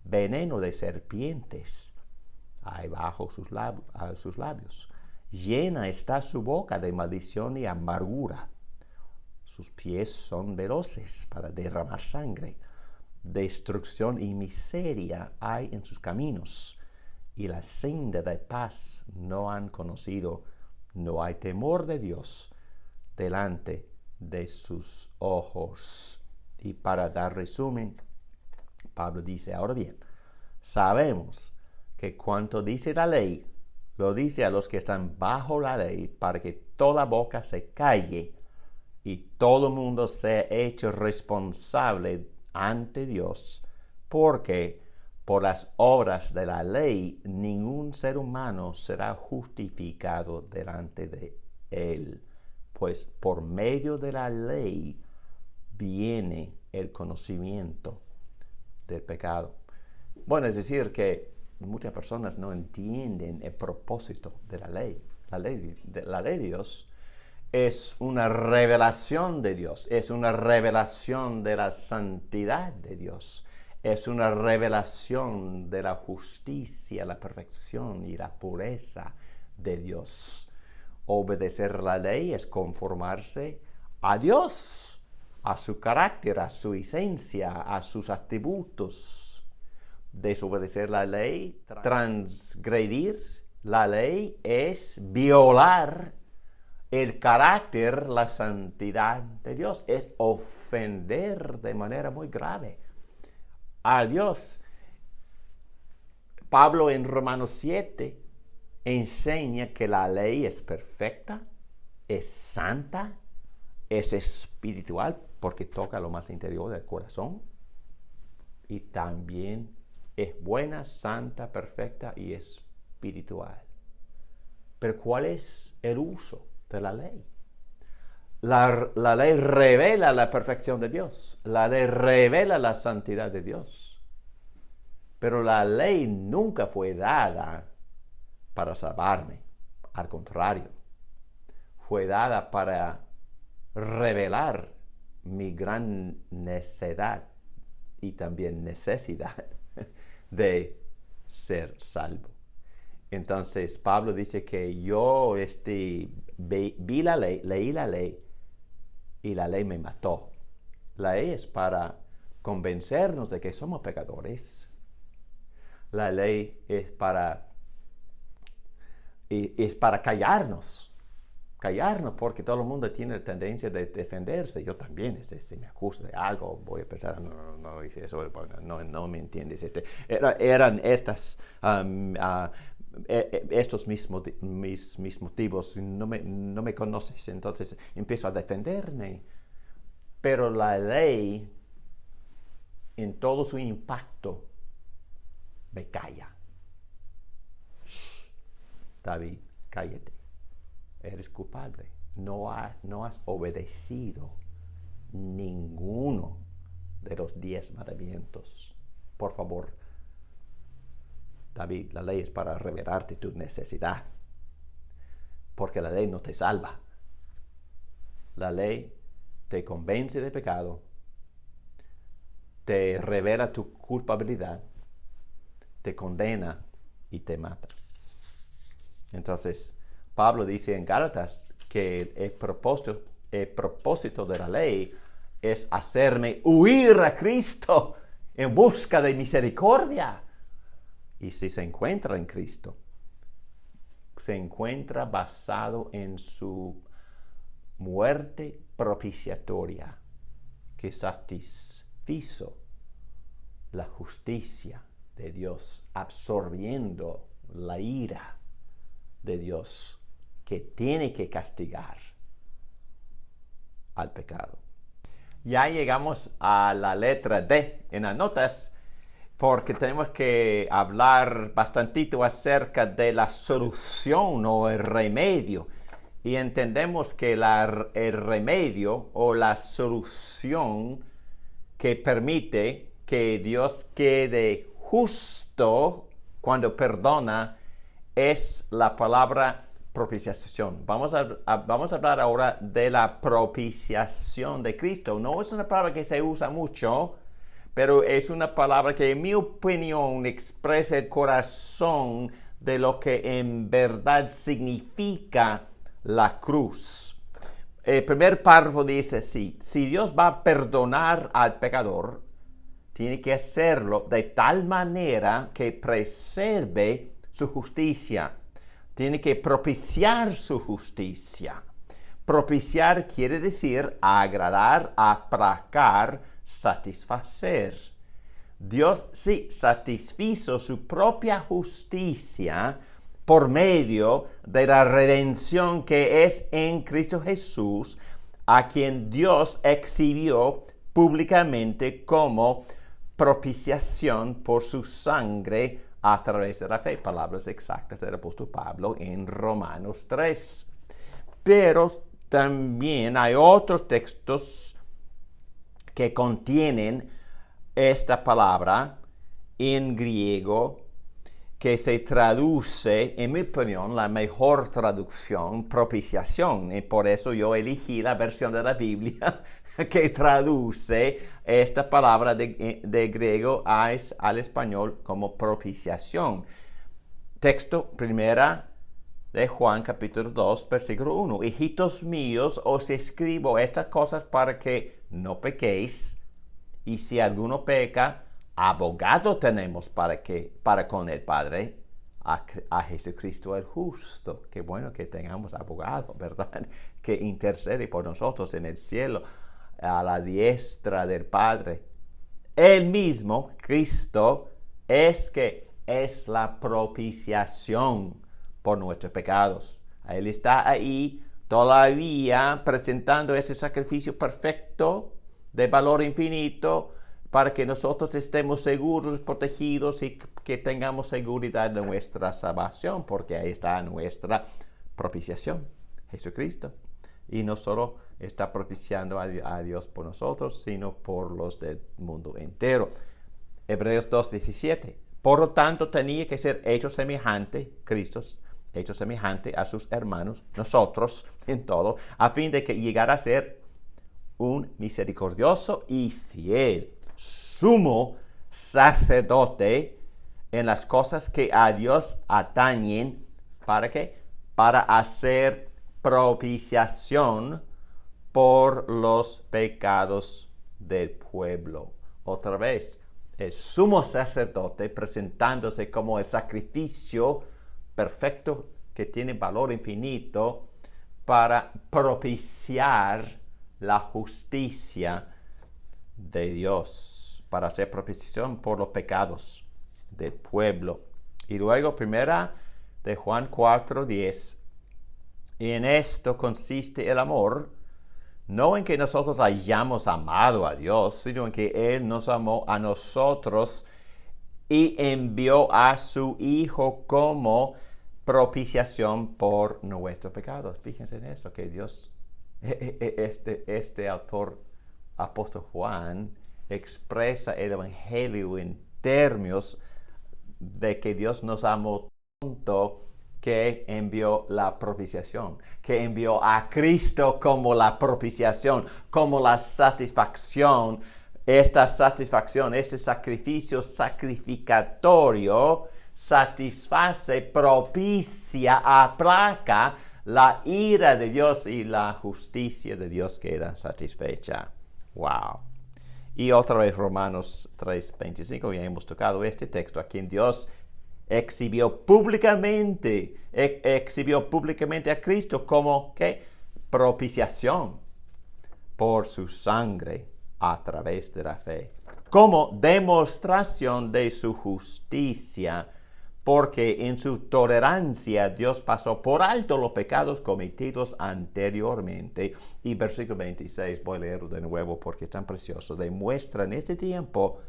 veneno de serpientes hay bajo sus labios. Llena está su boca de maldición y amargura. Sus pies son veloces para derramar sangre. Destrucción y miseria hay en sus caminos, y la senda de paz no han conocido. No hay temor de Dios delante de sus ojos. Y para dar resumen, Pablo dice, ahora bien, sabemos que cuanto dice la ley, lo dice a los que están bajo la ley, para que toda boca se calle y todo mundo sea hecho responsable ante Dios, porque por las obras de la ley ningún ser humano será justificado delante de él, pues por medio de la ley viene el conocimiento del pecado. Bueno, es decir, que muchas personas no entienden el propósito de la ley. La ley de Dios es una revelación de Dios, es una revelación de la santidad de Dios, es una revelación de la justicia, la perfección y la pureza de Dios. Obedecer la ley es conformarse a Dios, a su carácter, a su esencia, a sus atributos. Desobedecer la ley, transgredir la ley, es violar el carácter, la santidad de Dios, es ofender de manera muy grave a Dios. Pablo en Romanos 7 enseña que la ley es perfecta, es santa, es espiritual, porque toca lo más interior del corazón, y también es buena, santa, perfecta y espiritual. Pero ¿cuál es el uso de la ley? La ley revela la perfección de Dios. La ley revela la santidad de Dios. Pero la ley nunca fue dada para salvarme. Al contrario, fue dada para revelar mi gran necedad y también necesidad de ser salvo. Entonces Pablo dice que yo vi la ley, leí la ley, y la ley me mató. La ley es para convencernos de que somos pecadores. La ley es para callarnos porque todo el mundo tiene la tendencia de defenderse. Yo también, si me acuso de algo, voy a pensar, no hice eso, no me entiendes. Eran estos mis motivos, no me conoces, entonces empiezo a defenderme. Pero la ley, en todo su impacto, me calla. Shh, David, cállate. Eres culpable. No has obedecido ninguno de los 10 mandamientos. Por favor, David, la ley es para revelarte tu necesidad, porque la ley no te salva. La ley te convence de pecado, te revela tu culpabilidad, te condena y te mata. Entonces, Pablo dice en Gálatas que el propósito de la ley es hacerme huir a Cristo en busca de misericordia. Y si se encuentra en Cristo, se encuentra basado en su muerte propiciatoria, que satisfizo la justicia de Dios, absorbiendo la ira de Dios, que tiene que castigar al pecado. Ya llegamos a la letra D en las notas, porque tenemos que hablar bastantito acerca de la solución o el remedio. Y entendemos que el remedio o la solución que permite que Dios quede justo cuando perdona es la palabra propiciación. Vamos a hablar ahora de la propiciación de Cristo. No es una palabra que se usa mucho, pero es una palabra que en mi opinión expresa el corazón de lo que en verdad significa la cruz. El primer párrafo dice así: si Dios va a perdonar al pecador, tiene que hacerlo de tal manera que preserve su justicia. Tiene que propiciar su justicia. Propiciar quiere decir agradar, aplacar, satisfacer. Dios sí satisfizo su propia justicia por medio de la redención que es en Cristo Jesús, a quien Dios exhibió públicamente como propiciación por su sangre a través de la fe. Palabras exactas del apóstol Pablo en Romanos 3. Pero también hay otros textos que contienen esta palabra en griego, que se traduce, en mi opinión, la mejor traducción, propiciación. Y por eso yo elegí la versión de la Biblia que traduce esta palabra de griego al español como propiciación. Texto primera de Juan capítulo 2, versículo 1. Hijitos míos, os escribo estas cosas para que no pequéis, y si alguno peca, abogado tenemos para con el Padre, a Jesucristo el justo. Qué bueno que tengamos abogado, ¿verdad? Que intercede por nosotros en el cielo, a la diestra del Padre. Él mismo, Cristo, es la propiciación por nuestros pecados. Él está ahí todavía presentando ese sacrificio perfecto de valor infinito para que nosotros estemos seguros, protegidos y que tengamos seguridad de nuestra salvación, porque ahí está nuestra propiciación, Jesucristo. Y no solo está propiciando a Dios por nosotros, sino por los del mundo entero. Hebreos 2:17. Por lo tanto, tenía que ser hecho semejante, Cristo, hecho semejante a sus hermanos, nosotros, en todo, a fin de que llegara a ser un misericordioso y fiel sumo sacerdote en las cosas que a Dios atañen. ¿Para qué? Para hacer propiciación por los pecados del pueblo. Otra vez, el sumo sacerdote presentándose como el sacrificio perfecto que tiene valor infinito para propiciar la justicia de Dios, para hacer propiciación por los pecados del pueblo. Y luego, primera de Juan 4:10, en esto consiste el amor, no en que nosotros hayamos amado a Dios, sino en que Él nos amó a nosotros y envió a su Hijo como propiciación por nuestros pecados. Fíjense en eso, que Dios, este autor, apóstol Juan, expresa el Evangelio en términos de que Dios nos amó tanto que envió la propiciación, que envió a Cristo como la propiciación, como la satisfacción. Esta satisfacción, este sacrificio sacrificatorio, satisface, propicia, aplaca la ira de Dios, y la justicia de Dios queda satisfecha. Wow. Y otra vez Romanos 3:25, ya hemos tocado este texto, a quien Dios exhibió públicamente a Cristo como ¿qué? Propiciación por su sangre a través de la fe, como demostración de su justicia, porque en su tolerancia Dios pasó por alto los pecados cometidos anteriormente. Y versículo 26, voy a leerlo de nuevo porque es tan precioso, demuestra en este tiempo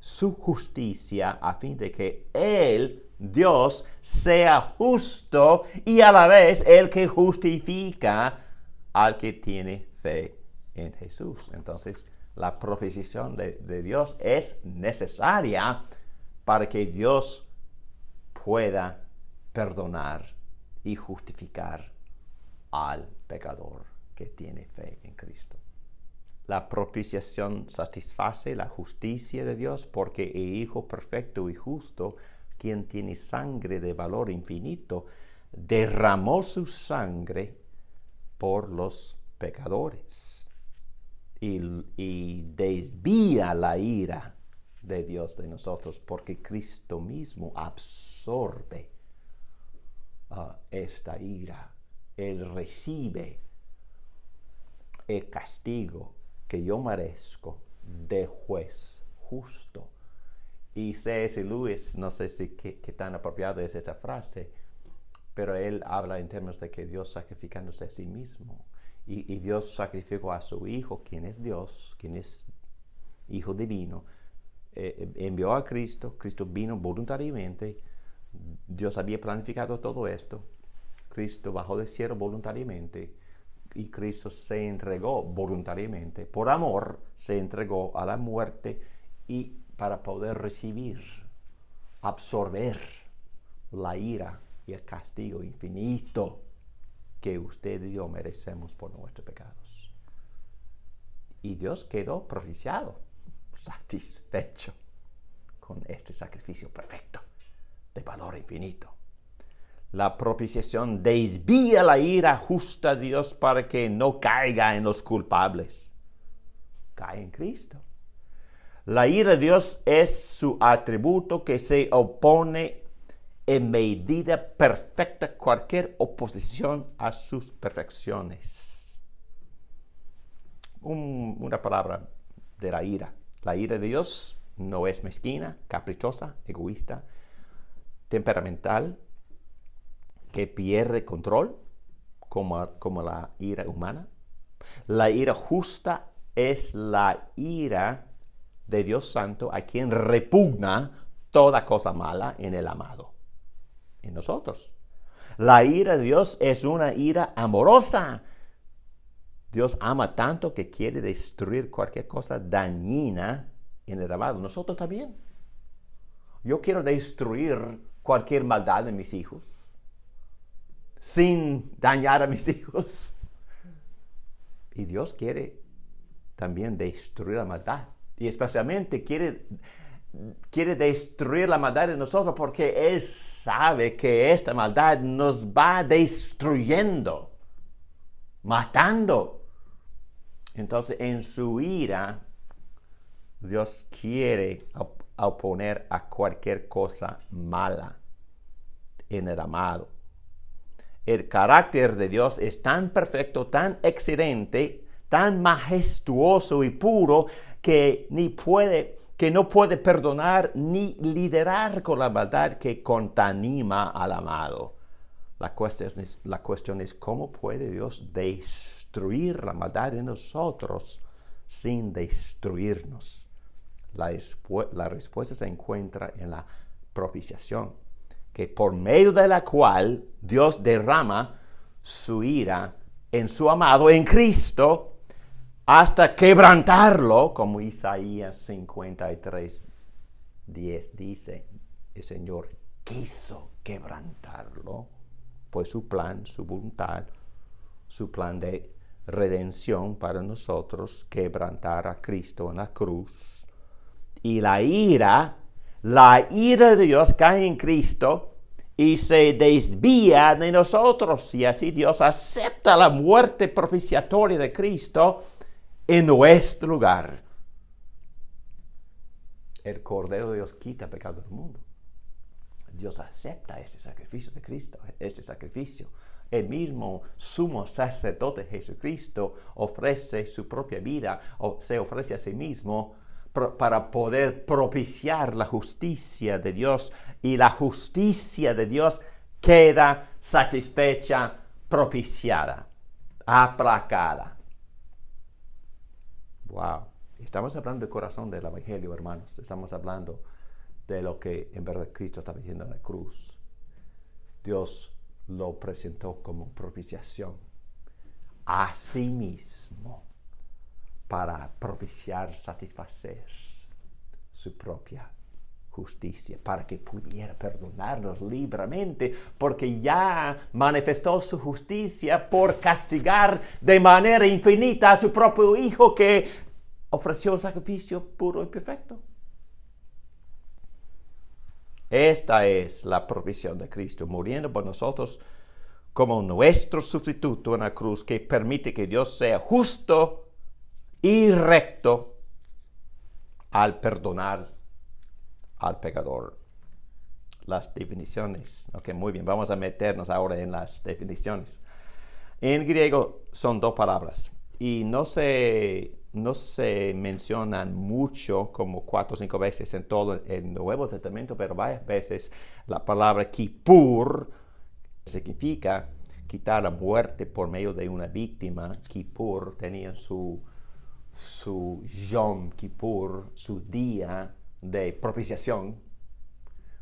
su justicia a fin de que Él, Dios, sea justo y a la vez el que justifica al que tiene fe en Jesús. Entonces, la propiciación de Dios es necesaria para que Dios pueda perdonar y justificar al pecador que tiene fe en Cristo. la propiciación satisface la justicia de Dios porque el Hijo perfecto y justo, quien tiene sangre de valor infinito, derramó su sangre por los pecadores y desvía la ira de Dios de nosotros porque Cristo mismo absorbe esta ira. Él recibe el castigo que yo merezco de juez justo. Y C.S. Lewis, no sé si qué tan apropiado es esa frase, pero él habla en términos de que Dios sacrificándose a sí mismo. Y Dios sacrificó a su Hijo, quien es Dios, quien es Hijo divino. Envió a Cristo, Cristo vino voluntariamente. Dios había planificado todo esto. Cristo bajó del cielo voluntariamente. Y Cristo se entregó voluntariamente, por amor, se entregó a la muerte y para poder recibir, absorber la ira y el castigo infinito que usted y yo merecemos por nuestros pecados. Y Dios quedó propiciado, satisfecho con este sacrificio perfecto de valor infinito. La propiciación desvía la ira justa de Dios para que no caiga en los culpables. Cae en Cristo. La ira de Dios es su atributo que se opone en medida perfecta a cualquier oposición a sus perfecciones. Una palabra de la ira. La ira de Dios no es mezquina, caprichosa, egoísta, temperamental, que pierde control, como la ira humana. La ira justa es la ira de Dios Santo a quien repugna toda cosa mala en el amado, en nosotros. La ira de Dios es una ira amorosa. Dios ama tanto que quiere destruir cualquier cosa dañina en el amado. Nosotros también. Yo quiero destruir cualquier maldad en mis hijos sin dañar a mis hijos. Y Dios quiere también destruir la maldad. Y especialmente quiere destruir la maldad en nosotros porque Él sabe que esta maldad nos va destruyendo, matando. Entonces, en su ira, Dios quiere oponer a cualquier cosa mala en el amado. El carácter de Dios es tan perfecto, tan excelente, tan majestuoso y puro que no puede perdonar ni lidiar con la maldad que contamina al amado. La cuestión es cómo puede Dios destruir la maldad en nosotros sin destruirnos. La respuesta se encuentra en la propiciación, que por medio de la cual Dios derrama su ira en su amado, en Cristo, hasta quebrantarlo, como Isaías 53, 10 dice, el Señor quiso quebrantarlo, pues su plan, su voluntad, su plan de redención para nosotros, quebrantar a Cristo en la cruz. Y la ira de Dios cae en Cristo y se desvía de nosotros. Y así Dios acepta la muerte propiciatoria de Cristo en nuestro lugar. El Cordero de Dios quita el pecado del mundo. Dios acepta este sacrificio de Cristo, este sacrificio. El mismo sumo sacerdote Jesucristo ofrece su propia vida, o se ofrece a sí mismo para poder propiciar la justicia de Dios, y la justicia de Dios queda satisfecha, propiciada, aplacada. Wow. Estamos hablando del corazón del Evangelio, hermanos. Estamos hablando de lo que en verdad Cristo estaba diciendo en la cruz. Dios lo presentó como propiciación a sí mismo, para propiciar, satisfacer su propia justicia, para que pudiera perdonarnos libremente, porque ya manifestó su justicia por castigar de manera infinita a su propio Hijo, que ofreció un sacrificio puro y perfecto. Esta es la provisión de Cristo, muriendo por nosotros como nuestro sustituto en la cruz, que permite que Dios sea justo y recto al perdonar al pecador. Las definiciones. Ok, muy bien, vamos a meternos ahora en las definiciones. En griego son dos palabras y no se mencionan mucho, como 4 o 5 veces en todo el Nuevo Testamento, pero varias veces la palabra kippur significa quitar la muerte por medio de una víctima. Kippur tenía su Yom Kippur, su día de propiciación,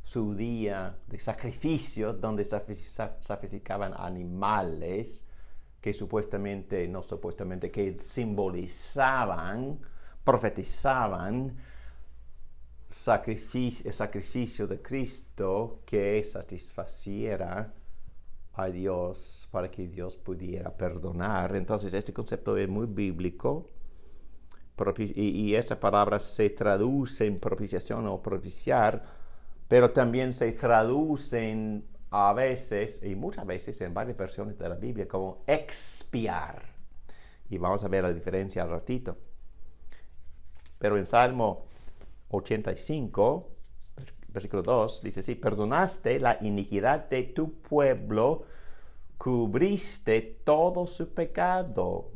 su día de sacrificio, donde sacrificaban animales que que simbolizaban, profetizaban el sacrificio de Cristo que satisfaciera a Dios para que Dios pudiera perdonar. Entonces este concepto es muy bíblico y esta palabra se traduce en propiciación o propiciar, pero también se traducen a veces, y muchas veces en varias versiones de la Biblia, como expiar. Y vamos a ver la diferencia al ratito. Pero en Salmo 85, versículo 2, dice así: perdonaste la iniquidad de tu pueblo, cubriste todo su pecado,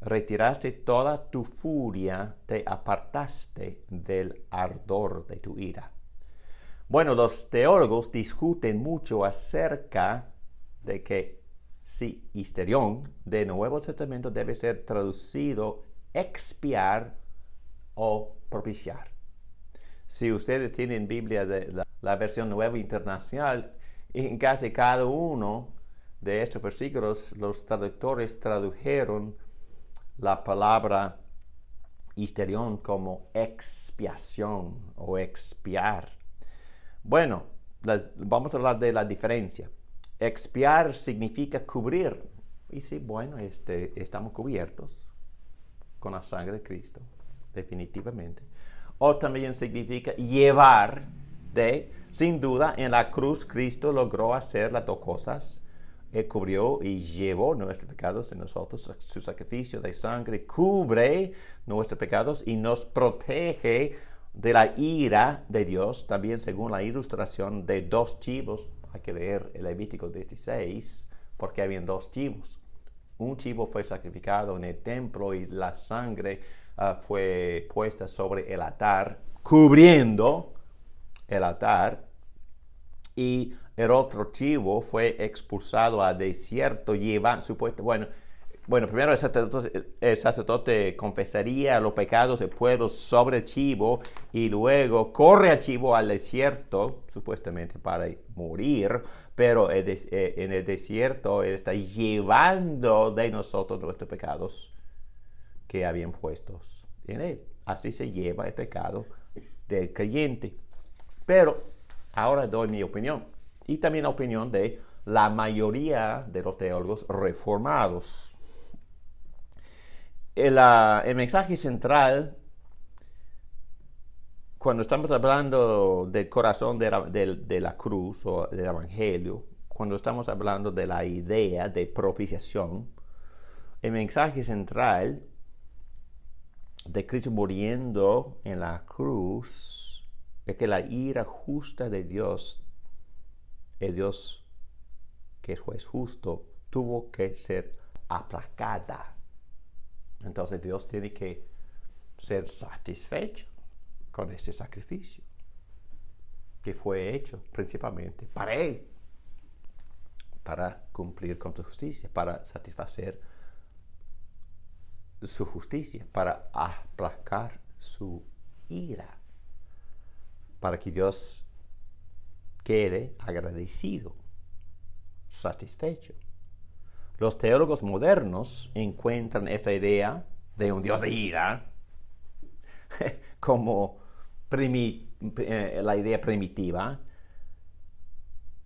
retiraste toda tu furia, te apartaste del ardor de tu ira. Bueno, los teólogos discuten mucho acerca de que si histerión del Nuevo Testamento debe ser traducido expiar o propiciar. Si ustedes tienen Biblia de la versión Nueva Internacional, en casi cada uno de estos versículos los traductores tradujeron la palabra histerión como expiación o expiar. Bueno, vamos a hablar de la diferencia. Expiar significa cubrir. Y sí, bueno, estamos cubiertos con la sangre de Cristo, definitivamente. O también significa llevar sin duda, en la cruz Cristo logró hacer las dos cosas. Él cubrió y llevó nuestros pecados de nosotros. Su sacrificio de sangre cubre nuestros pecados y nos protege de la ira de Dios. También según la ilustración de 2 chivos, hay que leer el Levítico 16, porque habían 2 chivos. Un chivo fue sacrificado en el templo y la sangre fue puesta sobre el altar, cubriendo el altar. Y el otro chivo fue expulsado al desierto, primero el sacerdote confesaría los pecados del pueblo sobre el chivo y luego corre al chivo al desierto, supuestamente para morir, pero en el desierto él está llevando de nosotros nuestros pecados que habían puestos en él. Así se lleva el pecado del creyente. Pero ahora doy mi opinión y también la opinión de la mayoría de los teólogos reformados. El mensaje central, cuando estamos hablando del corazón de la cruz o del evangelio, cuando estamos hablando de la idea de propiciación, el mensaje central de Cristo muriendo en la cruz es que la ira justa de Dios, el Dios que es juez justo, tuvo que ser aplacada. Entonces Dios tiene que ser satisfecho con este sacrificio que fue hecho principalmente para Él, para cumplir con su justicia, para satisfacer su justicia, para aplacar su ira, para que Dios quede agradecido, satisfecho. Los teólogos modernos encuentran esta idea de un Dios de ira como la idea primitiva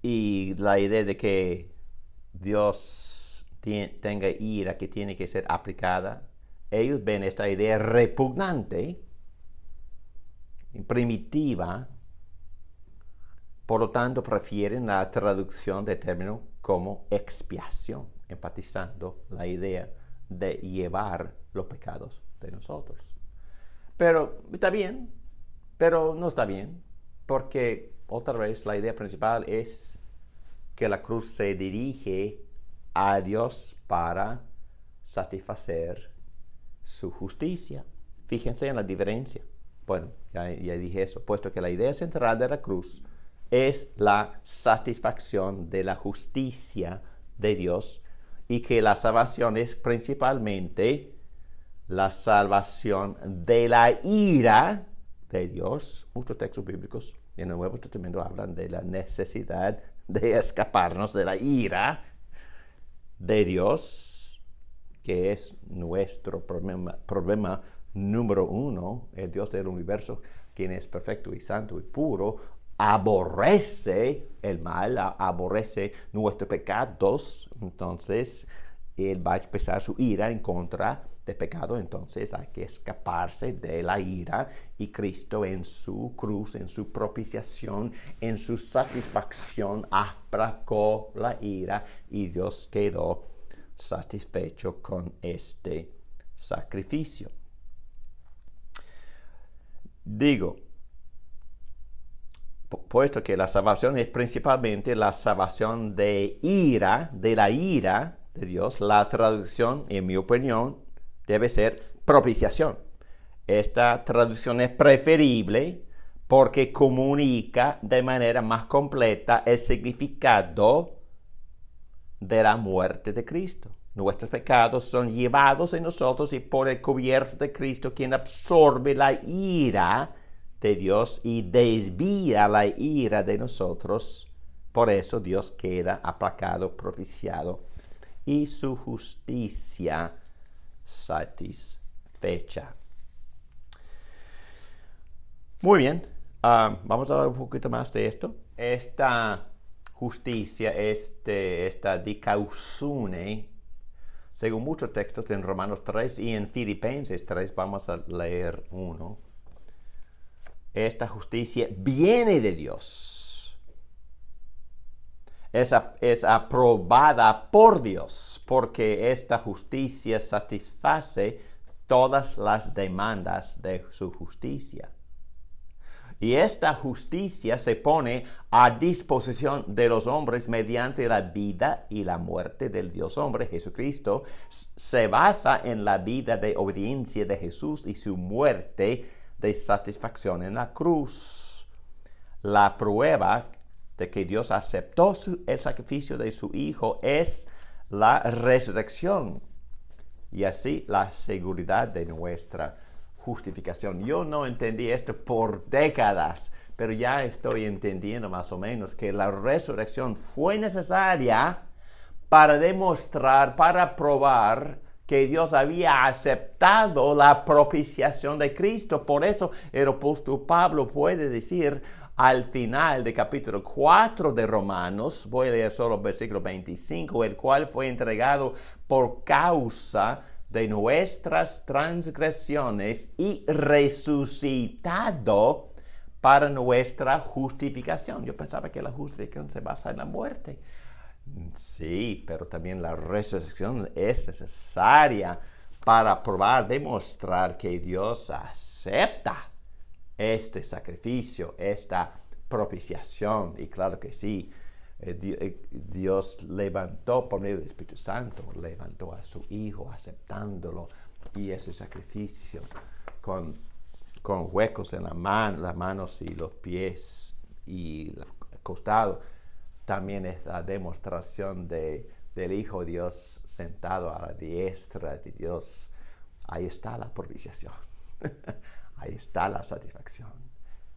y la idea de que Dios tenga ira que tiene que ser aplicada, ellos ven esta idea repugnante, primitiva, por lo tanto prefieren la traducción del término como expiación, enfatizando la idea de llevar los pecados de nosotros. Pero está bien, pero no está bien, porque otra vez la idea principal es que la cruz se dirige a Dios para satisfacer su justicia. Fíjense en la diferencia. Bueno, ya dije eso, puesto que la idea central de la cruz es la satisfacción de la justicia de Dios y que la salvación es principalmente la salvación de la ira de Dios. Muchos textos bíblicos en el Nuevo Testamento hablan de la necesidad de escaparnos de la ira de Dios, que es nuestro problema número uno. El Dios del universo, quien es perfecto y santo y puro, aborrece el mal, aborrece nuestros pecados. Entonces Él va a expresar su ira en contra del pecado. Entonces hay que escaparse de la ira, y Cristo en su cruz, en su propiciación, en su satisfacción, aplacó la ira, y Dios quedó satisfecho con este sacrificio. Digo, puesto que la salvación es principalmente la salvación de la ira de Dios, la traducción, en mi opinión, debe ser propiciación. Esta traducción es preferible porque comunica de manera más completa el significado de la muerte de Cristo. Nuestros pecados son llevados en nosotros, y por el cubierto de Cristo, quien absorbe la ira de Dios y desvía la ira de nosotros. Por eso Dios queda aplacado, propiciado, y su justicia satisfecha. Muy bien, vamos a hablar un poquito más de esto. Esta justicia, esta dikaiosunē, según muchos textos en Romanos 3 y en Filipenses 3, vamos a leer uno. Esta justicia viene de Dios. Es aprobada por Dios, porque esta justicia satisface todas las demandas de su justicia. Y esta justicia se pone a disposición de los hombres mediante la vida y la muerte del Dios hombre, Jesucristo. Se basa en la vida de obediencia de Jesús y su muerte de satisfacción en la cruz. La prueba de que Dios aceptó el sacrificio de su Hijo es la resurrección, y así la seguridad de nuestra justificación. Yo no entendí esto por décadas, pero ya estoy entendiendo más o menos que la resurrección fue necesaria para demostrar, para probar que Dios había aceptado la propiciación de Cristo. Por eso el apóstol Pablo puede decir al final del capítulo 4 de Romanos, voy a leer solo el versículo 25, el cual fue entregado por causa de nuestras transgresiones y resucitado para nuestra justificación. Yo pensaba que la justificación se basa en la muerte. Sí, pero también la resurrección es necesaria para probar, demostrar que Dios acepta este sacrificio, esta propiciación. Y claro que sí, Dios levantó por medio del Espíritu Santo, levantó a su Hijo aceptándolo, y ese sacrificio con huecos en las manos y los pies y el costado, también es la demostración del Hijo de Dios sentado a la diestra de Dios. Ahí está la propiciación. Ahí está la satisfacción.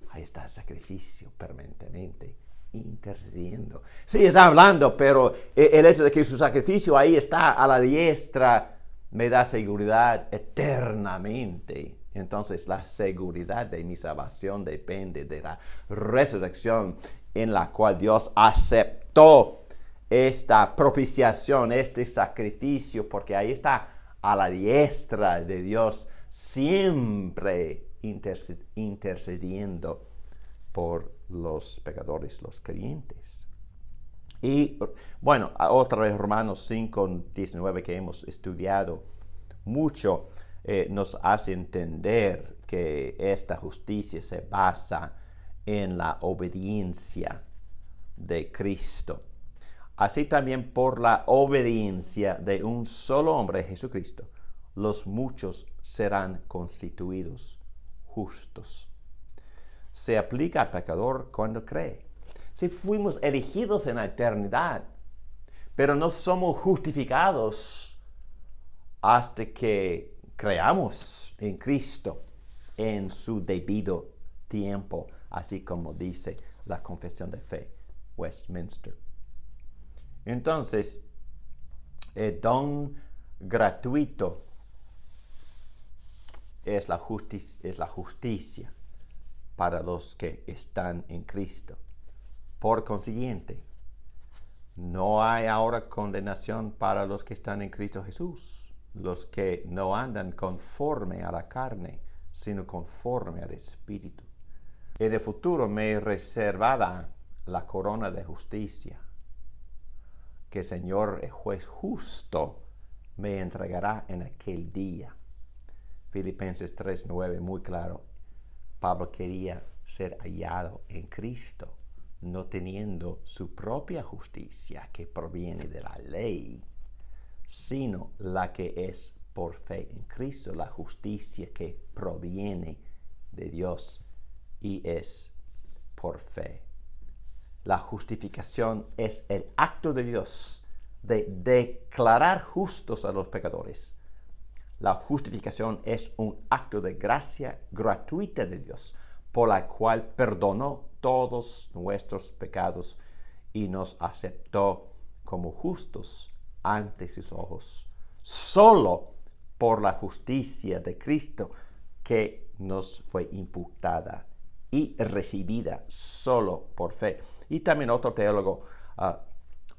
Ahí está el sacrificio permanentemente intercediendo. Sí, está hablando, pero el hecho de que su sacrificio ahí está a la diestra me da seguridad eternamente. Entonces la seguridad de mi salvación depende de la resurrección en la cual Dios aceptó esta propiciación, este sacrificio, porque ahí está a la diestra de Dios, siempre intercediendo por los pecadores, los creyentes. Y bueno, otra vez Romanos 5:19 que hemos estudiado mucho, nos hace entender que esta justicia se basa en la obediencia de Cristo. Así también por la obediencia de un solo hombre, Jesucristo, los muchos serán constituidos justos. Se aplica al pecador cuando cree. Si fuimos elegidos en la eternidad, pero no somos justificados hasta que creamos en Cristo en su debido tiempo, así como dice la Confesión de Fe, Westminster. Entonces, el don gratuito es la justicia para los que están en Cristo. Por consiguiente, no hay ahora condenación para los que están en Cristo Jesús, los que no andan conforme a la carne, sino conforme al Espíritu. En el futuro me es reservada la corona de justicia, que el Señor, el juez justo, me entregará en aquel día. Filipenses 3:9, muy claro. Pablo quería ser hallado en Cristo, no teniendo su propia justicia que proviene de la ley, sino la que es por fe en Cristo, la justicia que proviene de Dios y es por fe. La justificación es el acto de Dios de declarar justos a los pecadores. La justificación es un acto de gracia gratuita de Dios, por la cual perdonó todos nuestros pecados y nos aceptó como justos ante sus ojos, solo por la justicia de Cristo que nos fue imputada y recibida solo por fe. Y también otro teólogo,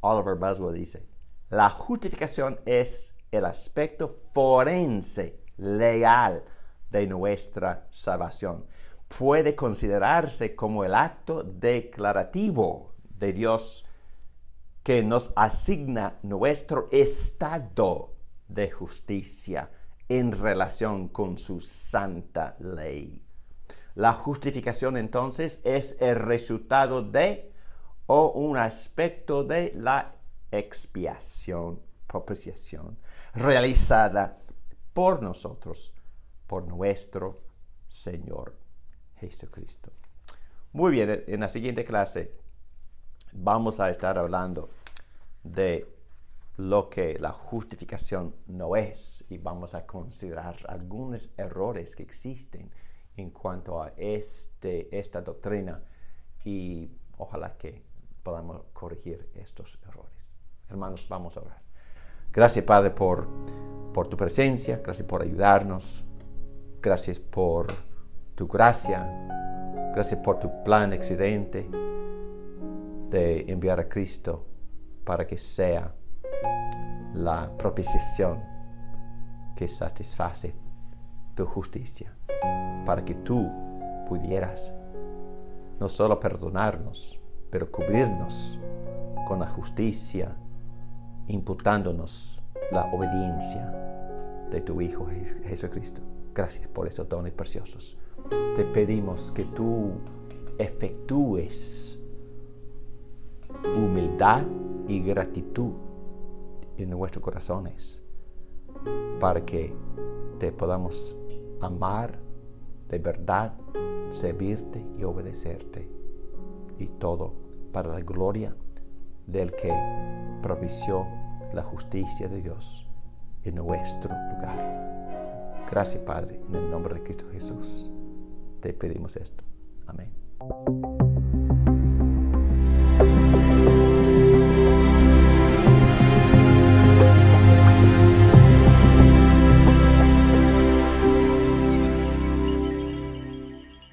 Oliver Buswell, dice, la justificación es el aspecto forense, legal de nuestra salvación. Puede considerarse como el acto declarativo de Dios que nos asigna nuestro estado de justicia en relación con su santa ley. La justificación entonces es el resultado de o un aspecto de la expiación, propiciación, realizada por nosotros, por nuestro Señor Jesucristo. Muy bien, en la siguiente clase vamos a estar hablando de lo que la justificación no es y vamos a considerar algunos errores que existen en cuanto a esta doctrina y ojalá que podamos corregir estos errores. Hermanos, vamos a orar. Gracias, Padre, por tu presencia, gracias por ayudarnos, gracias por tu gracia, gracias por tu plan excelente de enviar a Cristo para que sea la propiciación que satisface tu justicia, para que tú pudieras no solo perdonarnos, pero cubrirnos con la justicia, imputándonos la obediencia de tu Hijo Jesucristo. Gracias por esos dones preciosos. Te pedimos que tú efectúes humildad y gratitud en nuestros corazones para que te podamos amar de verdad, servirte y obedecerte, y todo para la gloria del que propició la justicia de Dios en nuestro lugar. Gracias, Padre, en el nombre de Cristo Jesús te pedimos esto. Amén.